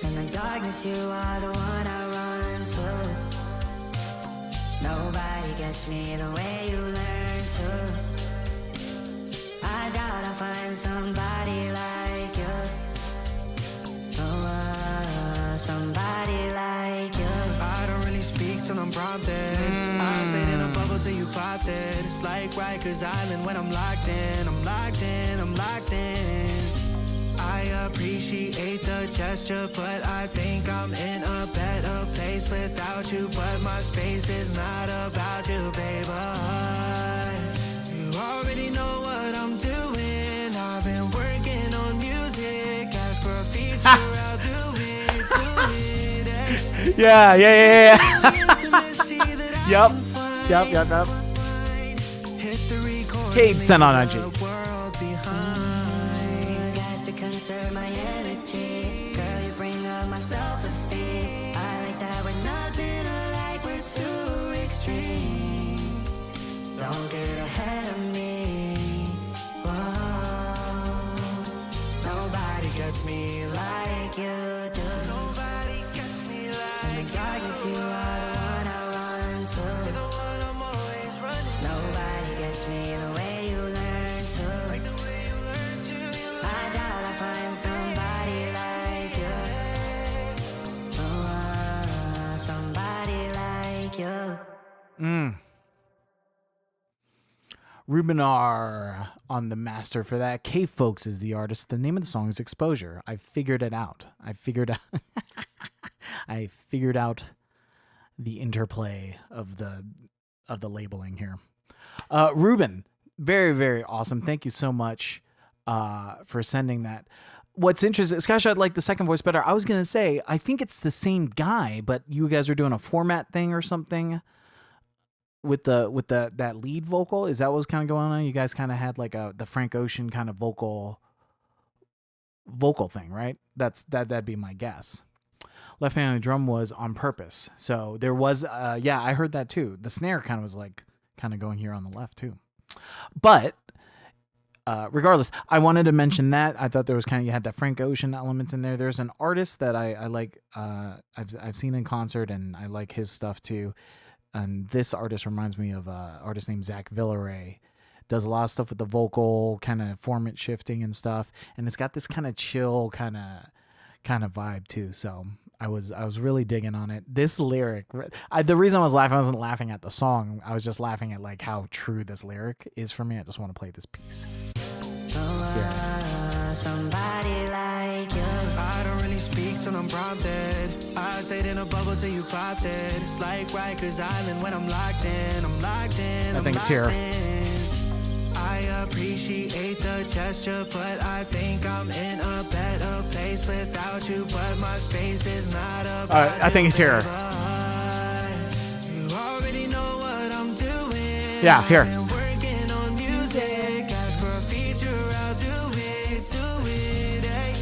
In the darkness, you are the one I run to. Nobody gets me the way you learn to. I doubt I'll find somebody like you. Oh, somebody like you.
I don't really speak till I'm prompted. I sit in a bubble till you popped it. It's like Rikers Island when I'm locked in. I'm locked in, I'm locked in. I appreciate the gesture, but I think I'm in a better place without you. But my space is not about you, baby. You already know what I'm doing. I've been working on music. Ask for a feature, I'll do it,
Yeah. Yep. Cade sent on IG.
Guys to conserve my energy. Girl, you bring up my self-esteem. I like that we're nothing alike. We're two extremes. Don't get ahead of me. Whoa. Nobody gets me like you do. Nobody gets me like you. In the darkness, you are the one I run to.
Rubinar on the master for that. K Folks is the artist. The name of the song is Exposure. I figured it out. I figured out the interplay of the labeling here. Ruben, very, very awesome. Thank you so much for sending that. What's interesting, Scotch, I'd like the second voice better. I was going to say, I think it's the same guy, but you guys are doing a format thing or something with that lead vocal. Is that what was kind of going on? You guys kind of had like the Frank Ocean kind of vocal thing, right? That'd be my guess. Left hand on the drum was on purpose. So there was, I heard that too. The snare kind of was like kind of going here on the left too. But regardless, I wanted to mention that. I thought there was you had that Frank Ocean elements in there. There's an artist that I like, I've seen in concert and I like his stuff too. And this artist reminds me of an artist named Zach Villaray. Does a lot of stuff with the vocal, kind of format shifting and stuff. And it's got this kind of chill kind of vibe too. So I was really digging on it. This lyric, the reason I was laughing, I wasn't laughing at the song. I was just laughing at like how true this lyric is for me. I just want to play this piece.
Somebody like you.
I don't really speak till I'm prompted. I stayed in a bubble till you popped it. It's like Rikers Island when I'm locked in.
I think it's here.
I appreciate the gesture, but I think I'm in a better place without you. But my space is not about
I think it's here.
You already know what I'm doing.
Yeah, here.
I'm working on music. Ask for a feature, I'll do it, hey.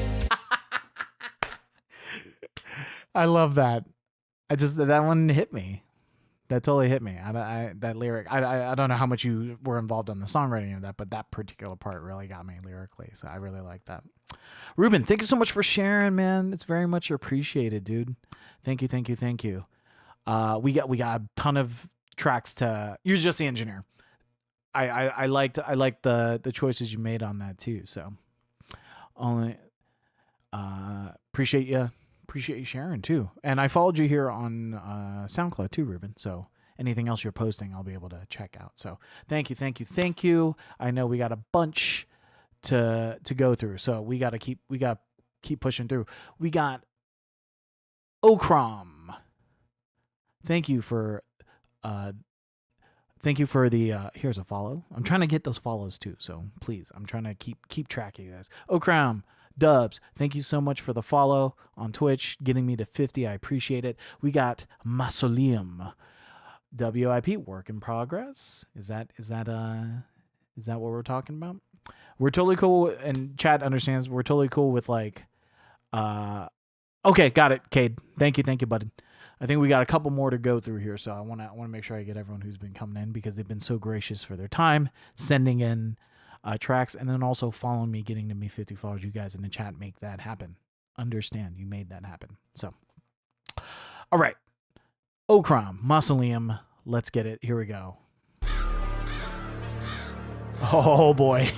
I love that. That one hit me. That totally hit me. That lyric. I don't know how much you were involved on the songwriting of that, but that particular part really got me lyrically. So I really like that. Ruben, thank you so much for sharing, man. It's very much appreciated, dude. Thank you. We got a ton of tracks to. You're just the engineer. I liked the choices you made on that too. So only appreciate you sharing too. And I followed you here on SoundCloud too, Ruben. So anything else you're posting, I'll be able to check out. So thank you. I know we got a bunch to go through, so we got to keep pushing through. We got Okram. Thank you for the here's a follow. I'm trying to get those follows too, so please, I'm trying to keep track of you guys. Okram Dubs, thank you so much for the follow on Twitch, getting me to 50. I appreciate it. We got Mausoleum, WIP, work in progress. Is that what we're talking about? We're totally cool, and Chad understands. We're totally cool with like, okay, got it, Cade. Thank you, buddy. I think we got a couple more to go through here, so I want to make sure I get everyone who's been coming in because they've been so gracious for their time, sending in tracks, and then also following me, getting to me 50 followers. You guys in the chat make that happen. Understand, you made that happen. So, all right, Okram, Mausoleum, let's get it. Here we go. Oh boy.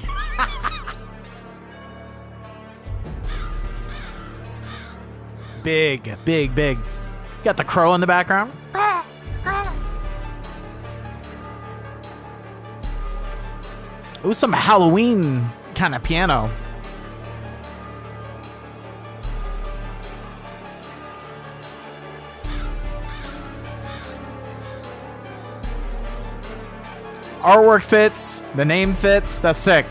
Big. Got the crow in the background. Ooh, some Halloween kind of piano. Artwork fits. The name fits. That's sick.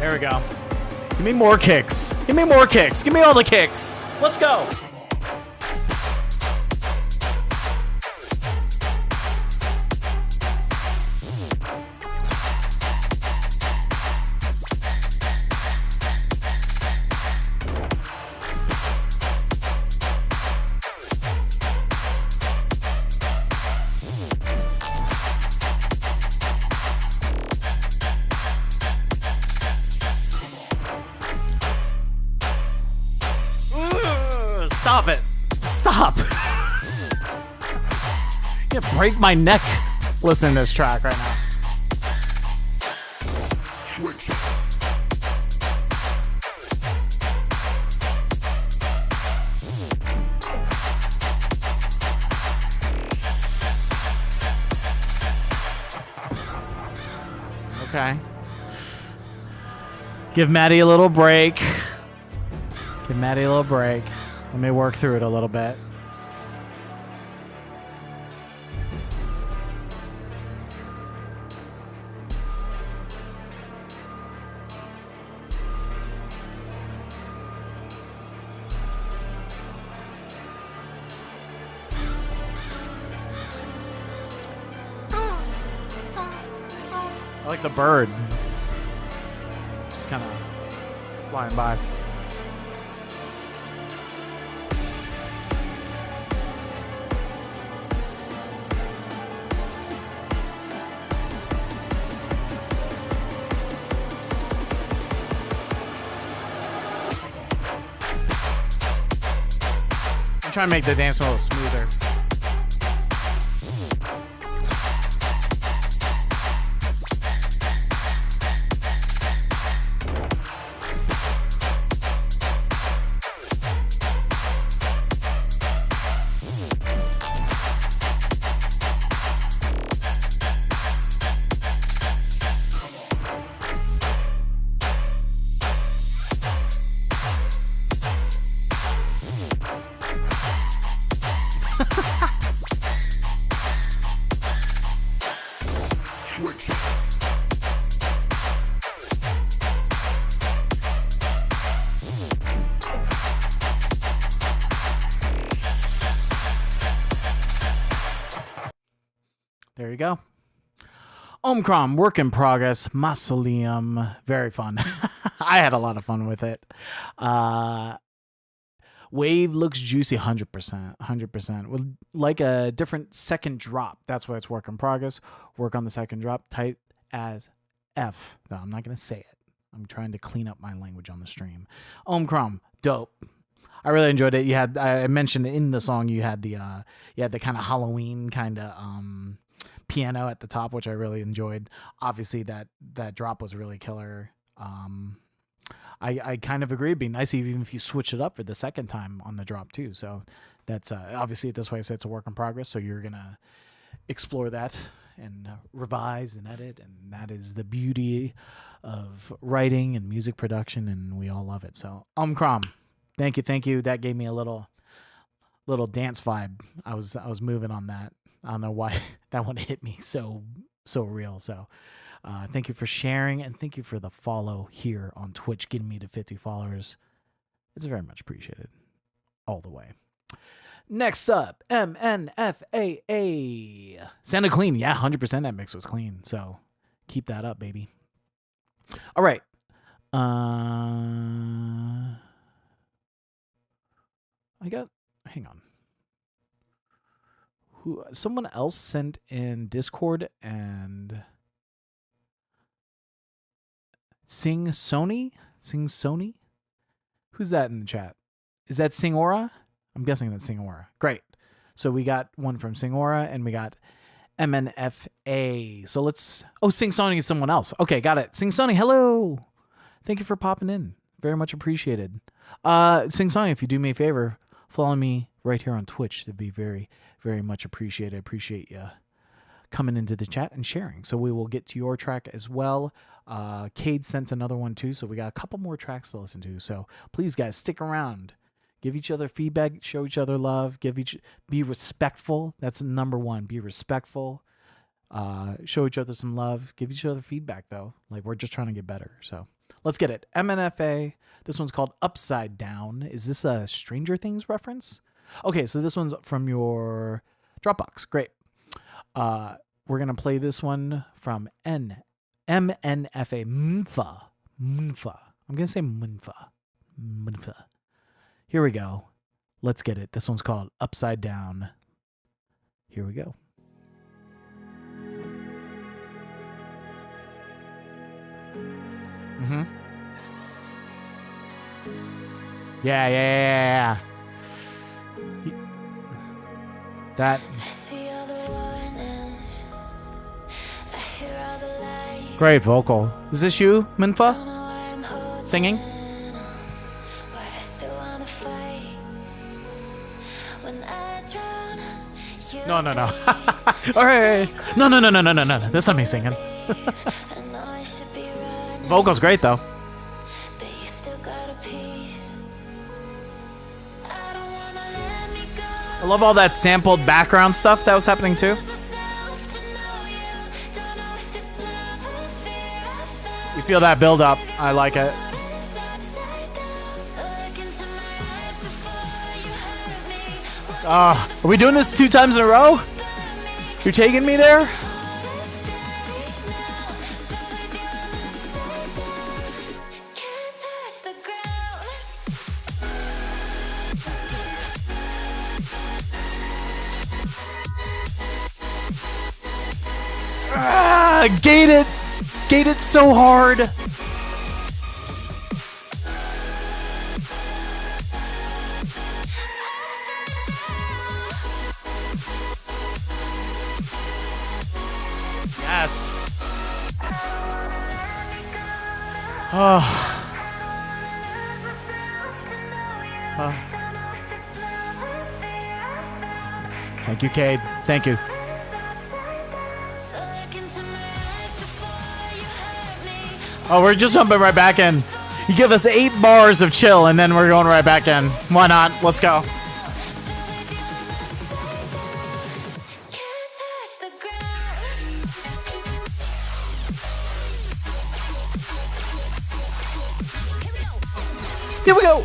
There we go. Give me more kicks. Give me all the kicks. Let's go. Stop. You break my neck. Listen to this track right now. Okay. Give Maddie a little break. Give Maddie a little break. Let me work through it a little bit. I like the bird. Just kind of flying by. I'm trying to make the dance a little smoother. There you go. Omicron, work in progress, mausoleum. Very fun. I had a lot of fun with it. Wave looks juicy, 100%. 100%. With like a different second drop. That's why it's work in progress. Work on the second drop. Tight as F. No, I'm not going to say it. I'm trying to clean up my language on the stream. Omicron, dope. I really enjoyed it. You had, I mentioned in the song, you had the kind of Halloween kind of piano at the top, which I really enjoyed. Obviously, that drop was really killer. I kind of agree. It'd be nice even if you switch it up for the second time on the drop too. So that's obviously this way I say it's a work in progress. So you're gonna explore that and revise and edit, and that is the beauty of writing and music production, and we all love it. So Omicron, thank you. That gave me a little dance vibe. I was moving on that. I don't know why that one hit me so real. So thank you for sharing, and thank you for the follow here on Twitch, getting me to 50 followers. It's very much appreciated all the way. Next up, MNFAA. Sounded clean. Yeah, 100% that mix was clean. So keep that up, baby. All right. Hang on. Someone else sent in Discord and Sing Sony? Who's that in the chat? Is that Singora? I'm guessing that's Singora. Great. So we got one from Singora and we got MNFA. So Sing Sony is someone else. Okay, got it. Sing Sony, hello. Thank you for popping in. Very much appreciated. Sing Sony, if you do me a favor, follow me right here on Twitch. That'd be very, very much appreciated. I appreciate you coming into the chat and sharing. So we will get to your track as well. Cade sent another one too, so we got a couple more tracks to listen to. So please, guys, stick around. Give each other feedback, show each other love, be respectful. That's number one. Be respectful. Show each other some love. Give each other feedback though. Like, we're just trying to get better. So let's get it. MNFA. This one's called Upside Down. Is this a Stranger Things reference? Okay, so this one's from your Dropbox. Great. We're gonna play this one from MNFA. Munfa. I'm gonna say Munfa. Here we go. Let's get it. This one's called Upside Down. Here we go. Mm-hmm. Yeah. That. Great vocal. Is this you, Minfa? Singing? No. All right. No. That's not me singing. Vocal's great though.
but you still got a piece. I don't wanna let me go.
I love all that sampled background stuff that was happening too.
Myself to know you. Don't know if it's love or fear I found.
You feel that build up. I like it.
It's upside down, so look into my eyes before you hurt me.
Are we doing this 2 times in a row? You're taking me there?
Can't touch the ground.
Gate it. Gate it so hard. Yes. Oh. Thank you, Cade. Thank you.
So look into my eyes before you hurt me.
Oh, we're just jumping right back in. You give us 8 bars of chill, and then we're going right back in. Why not? Let's go.
Can't touch the ground.
Here we go.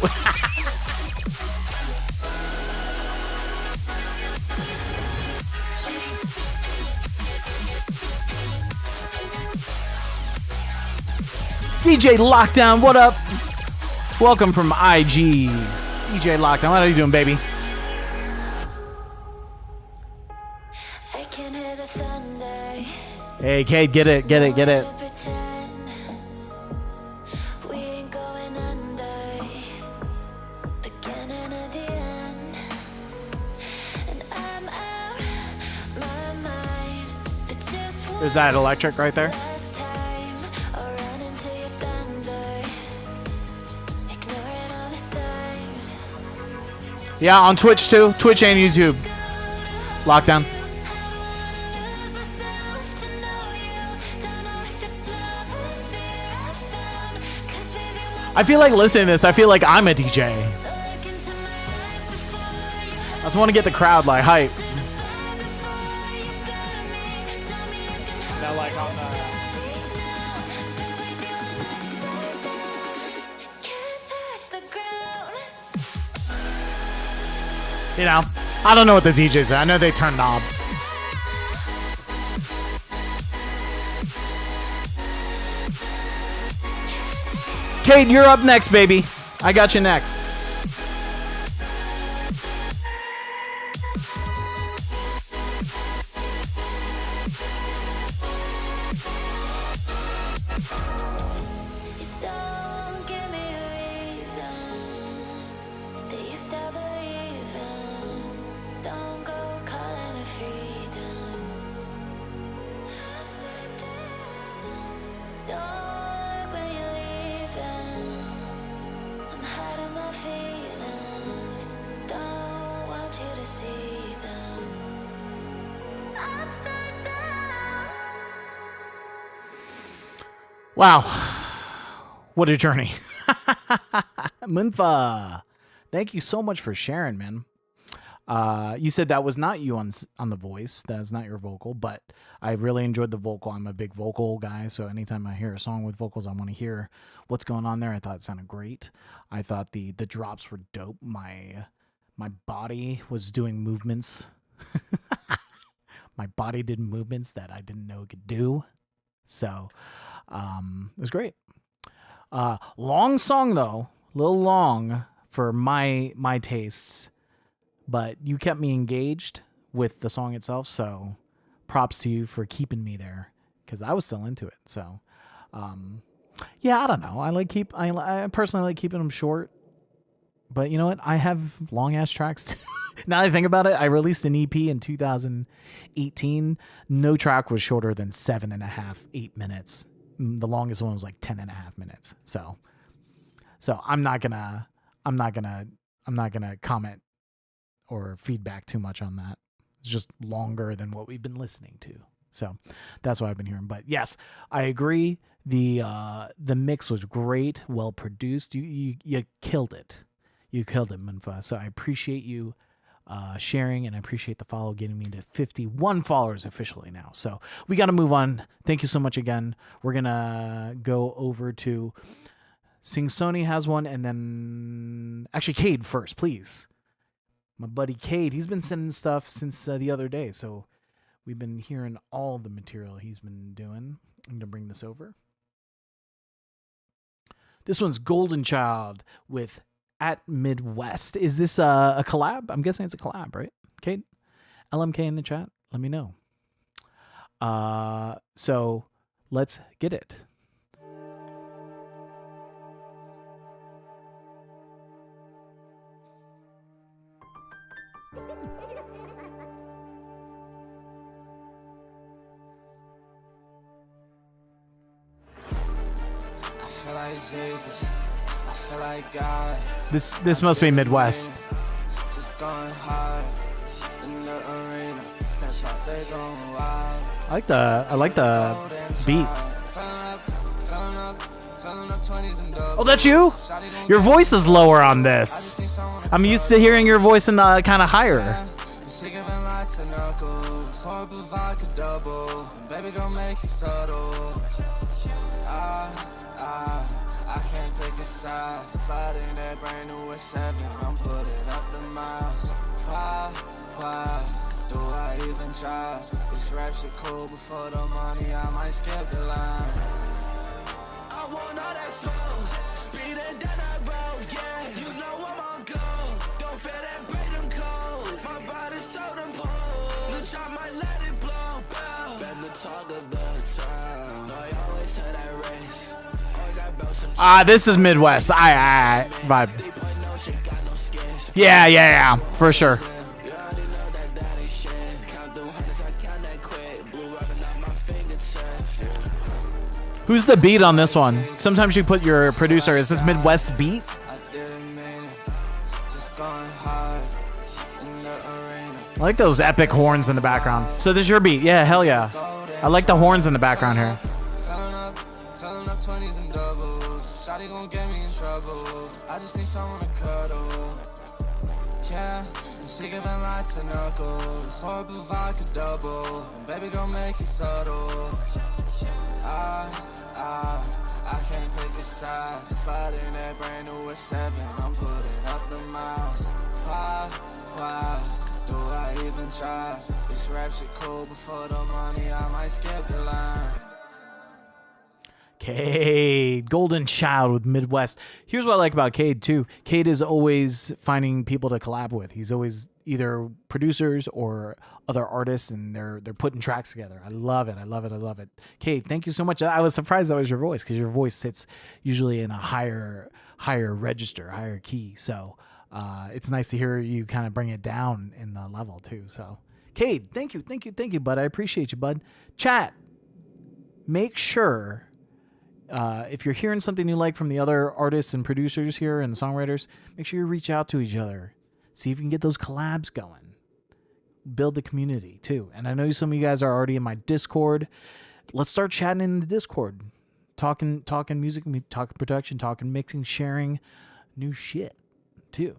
DJ Lockdown, what up? Welcome from IG. DJ Lockdown, what are you doing, baby?
I can hear the thunder.
Hey, Kate, get it, get it, get it.
Wanna pretend we ain't going under. Beginning of the end. And I'm out my mind. But just
There's that electric right there.
last time I'll run into your thunder. Ignoring all the signs.
Yeah, on Twitch too. Twitch and YouTube. Lockdown.
Lose myself to know you. Don't know if it's love or fear I found. 'Cause with you, my
I feel like listening to this, I feel like I'm a DJ.
so look into my eyes before you hurt
I just want to get the crowd like hype.
before you got me. Tell me you can
That like on
Can't touch the ground.
you know, I don't know what the DJs are. I know they turn knobs. Kate, you're up next, baby. I got you next.
Don't give me a reason that you still believe in. Don't go calling it freedom. Upside down. Don't look when you're leaving. I'm hiding my feelings. Don't want you to see them. Upside down.
Wow. What a journey. Munfa. Thank you so much for sharing, man. You said that was not you on The Voice. That is not your vocal, but I really enjoyed the vocal. I'm a big vocal guy, so anytime I hear a song with vocals, I want to hear what's going on there. I thought it sounded great. I thought the drops were dope. My body was doing movements. My body did movements that I didn't know it could do. So it was great. Long song though, a little long for my tastes, but you kept me engaged with the song itself. So props to you for keeping me there because I was still into it. So yeah, I don't know. I personally like keeping them short, but you know what? I have long ass tracks too. Now that I think about it, I released an EP in 2018. No track was shorter than 7.5, 8 minutes. The longest one was like 10.5 minutes. So I'm not gonna comment or feedback too much on that. It's just longer than what we've been listening to. So that's what I've been hearing. But yes, I agree The mix was great, well produced. You killed it. You killed it, Munfa. So I appreciate you sharing, and I appreciate the follow getting me to 51 followers officially now. So we got to move on. Thank you so much again. We're gonna go over to Sing Sony has one, and then actually Cade first, please. My buddy Cade, he's been sending stuff since the other day, so we've been hearing all the material he's been doing. I'm gonna bring this over. This one's Golden Child with At Midwest. Is this a collab? I'm guessing it's a collab, right? Kate? LMK in the chat? Let me know. So let's get it.
I feel like Jesus. I feel like God.
This must be Midwest.
Just going hard in the arena. Step out, they going wild.
I like the beat. Oh, that's you? Your voice is lower on this. I'm used to hearing your voice in the kind of higher.
She giving lots of knuckles. Horrible vodka double. Baby, gon' make it subtle. I can't pick a side. Sliding that brand new with 7. I'm putting up the miles. Why do I even try? This rap shit cool before the money. I might skip the line. I want all that smoke. Speeding down that road, yeah. You know I'm on go. Don't feel that break them cold. My body's totem pole. Look, I might let it blow. Bow. Been the talk of the town. I always tell that race.
This is Midwest. I vibe. Yeah, for sure. Who's the beat on this one? Sometimes you put your producer. Is this Midwest beat? I like those epic horns in the background. So this is your beat. Yeah, hell yeah. I like the horns in the background here.
I just need someone to cuddle. Yeah, she giving lots of knuckles. Horrible vodka double. And baby gon' make it subtle. I can't pick a side. Sliding that brand new with 7. I'm putting up the miles. Why do I even try? This rap shit cool before the money. I might skip the line.
Cade, Golden Child with Midwest. Here's what I like about Cade too. Cade is always finding people to collab with. He's always either producers or other artists, and they're putting tracks together. I love it. Cade, thank you so much. I was surprised that was your voice, because your voice sits usually in a higher register, higher key. So it's nice to hear you kind of bring it down in the level too. So Cade, thank you, bud. I appreciate you, bud. Chat, make sure. If you're hearing something you like from the other artists and producers here and songwriters, make sure you reach out to each other. See if you can get those collabs going. Build the community too. And I know some of you guys are already in my Discord. Let's start chatting in the Discord. Talking music, talking production, talking mixing, sharing new shit too.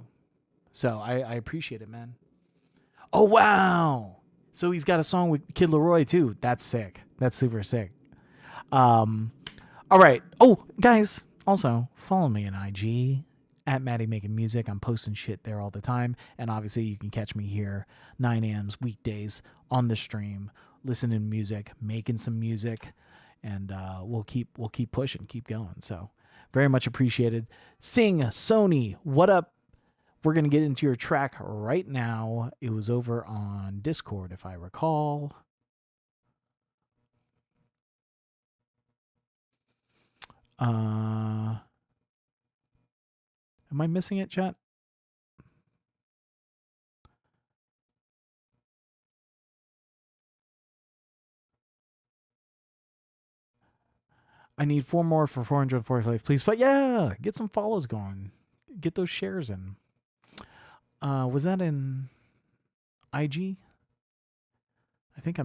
So I appreciate it, man. Oh, wow. So he's got a song with Kid Leroy too. That's sick. That's super sick. All right. Oh, guys, also follow me on IG at Maddie Making Music. I'm posting shit there all the time. And obviously you can catch me here 9 a.m. weekdays on the stream, listening to music, making some music, and we'll keep pushing, keep going. So very much appreciated. Sing Sony, what up? We're going to get into your track right now. It was over on Discord, if I recall. Am I missing it, chat? I need 4 more for 440 likes, please. But yeah, get some follows going. Get those shares in. Was that in IG? I think I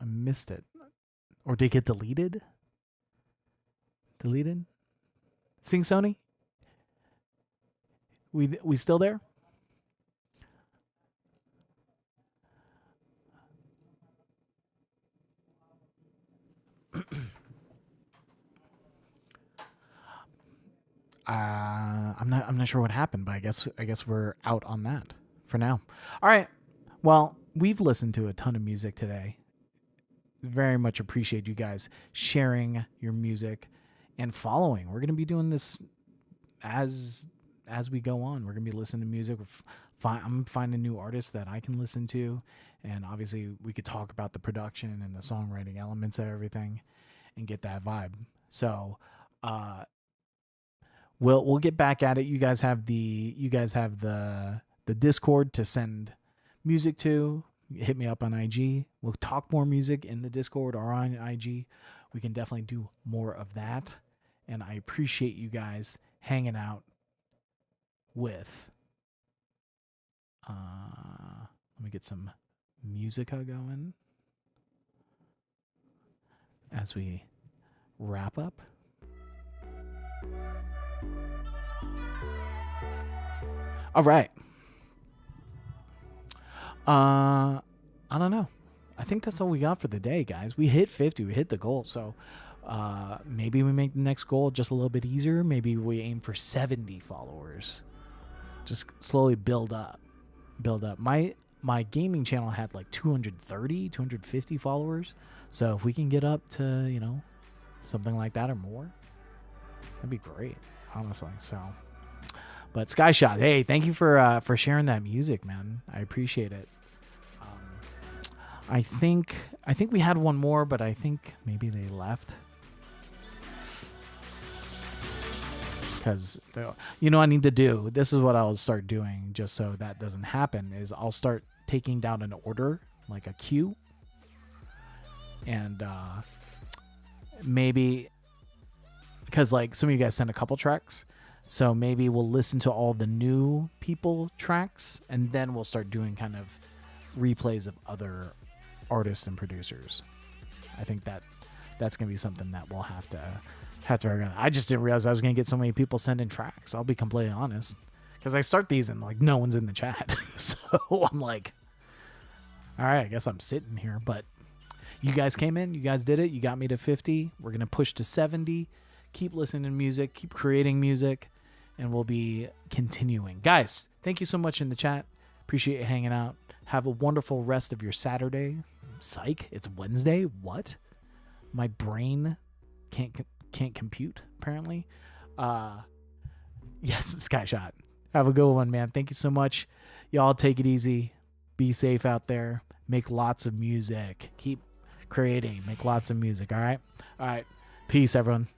missed it. Or did it get deleted? Deleted? Sing Sony? We still there? I'm not sure what happened, but I guess we're out on that for now. All right. Well, we've listened to a ton of music today. Very much appreciate you guys sharing your music and following. We're going to be doing this as we go on. We're going to be listening to music. I'm finding new artists that I can listen to, and obviously we could talk about the production and the songwriting elements of everything and get that vibe. So, we'll get back at it. You guys have the Discord to send music to. Hit me up on IG. We'll talk more music in the Discord or on IG. We can definitely do more of that. And I appreciate you guys hanging out with. Let me get some musica going as we wrap up. All right. I don't know. I think that's all we got for the day, guys. We hit 50. We hit the goal. So maybe we make the next goal just a little bit easier. Maybe we aim for 70 followers. Just slowly build up. My gaming channel had like 230, 250 followers. So if we can get up to, something like that or more, that'd be great, honestly. So, but Skyshot, hey, thank you for sharing that music, man. I appreciate it. I think we had one more, but I think maybe they left. Because, I need to do, this is what I'll start doing just so that doesn't happen, is I'll start taking down an order, like a queue. And maybe, because like some of you guys send a couple tracks, so maybe we'll listen to all the new people tracks, and then we'll start doing kind of replays of other artists and producers. I think that's gonna be something that we'll have to organize. I just didn't realize I was gonna get so many people sending tracks. I'll be completely honest, because I start these and like no one's in the chat, so I'm like, all right, I guess I'm sitting here. But you guys came in, you guys did it. You got me to 50. We're gonna push to 70. Keep listening to music, keep creating music, and we'll be continuing. Guys, thank you so much in the chat. Appreciate you hanging out. Have a wonderful rest of your Saturday. Psych, it's Wednesday. What? My brain can't compute, apparently. Yes, it's Skyshot. Have a good one, man. Thank you so much. Y'all take it easy. Be safe out there. Make lots of music. Keep creating. Make lots of music, all right? All right. Peace, everyone.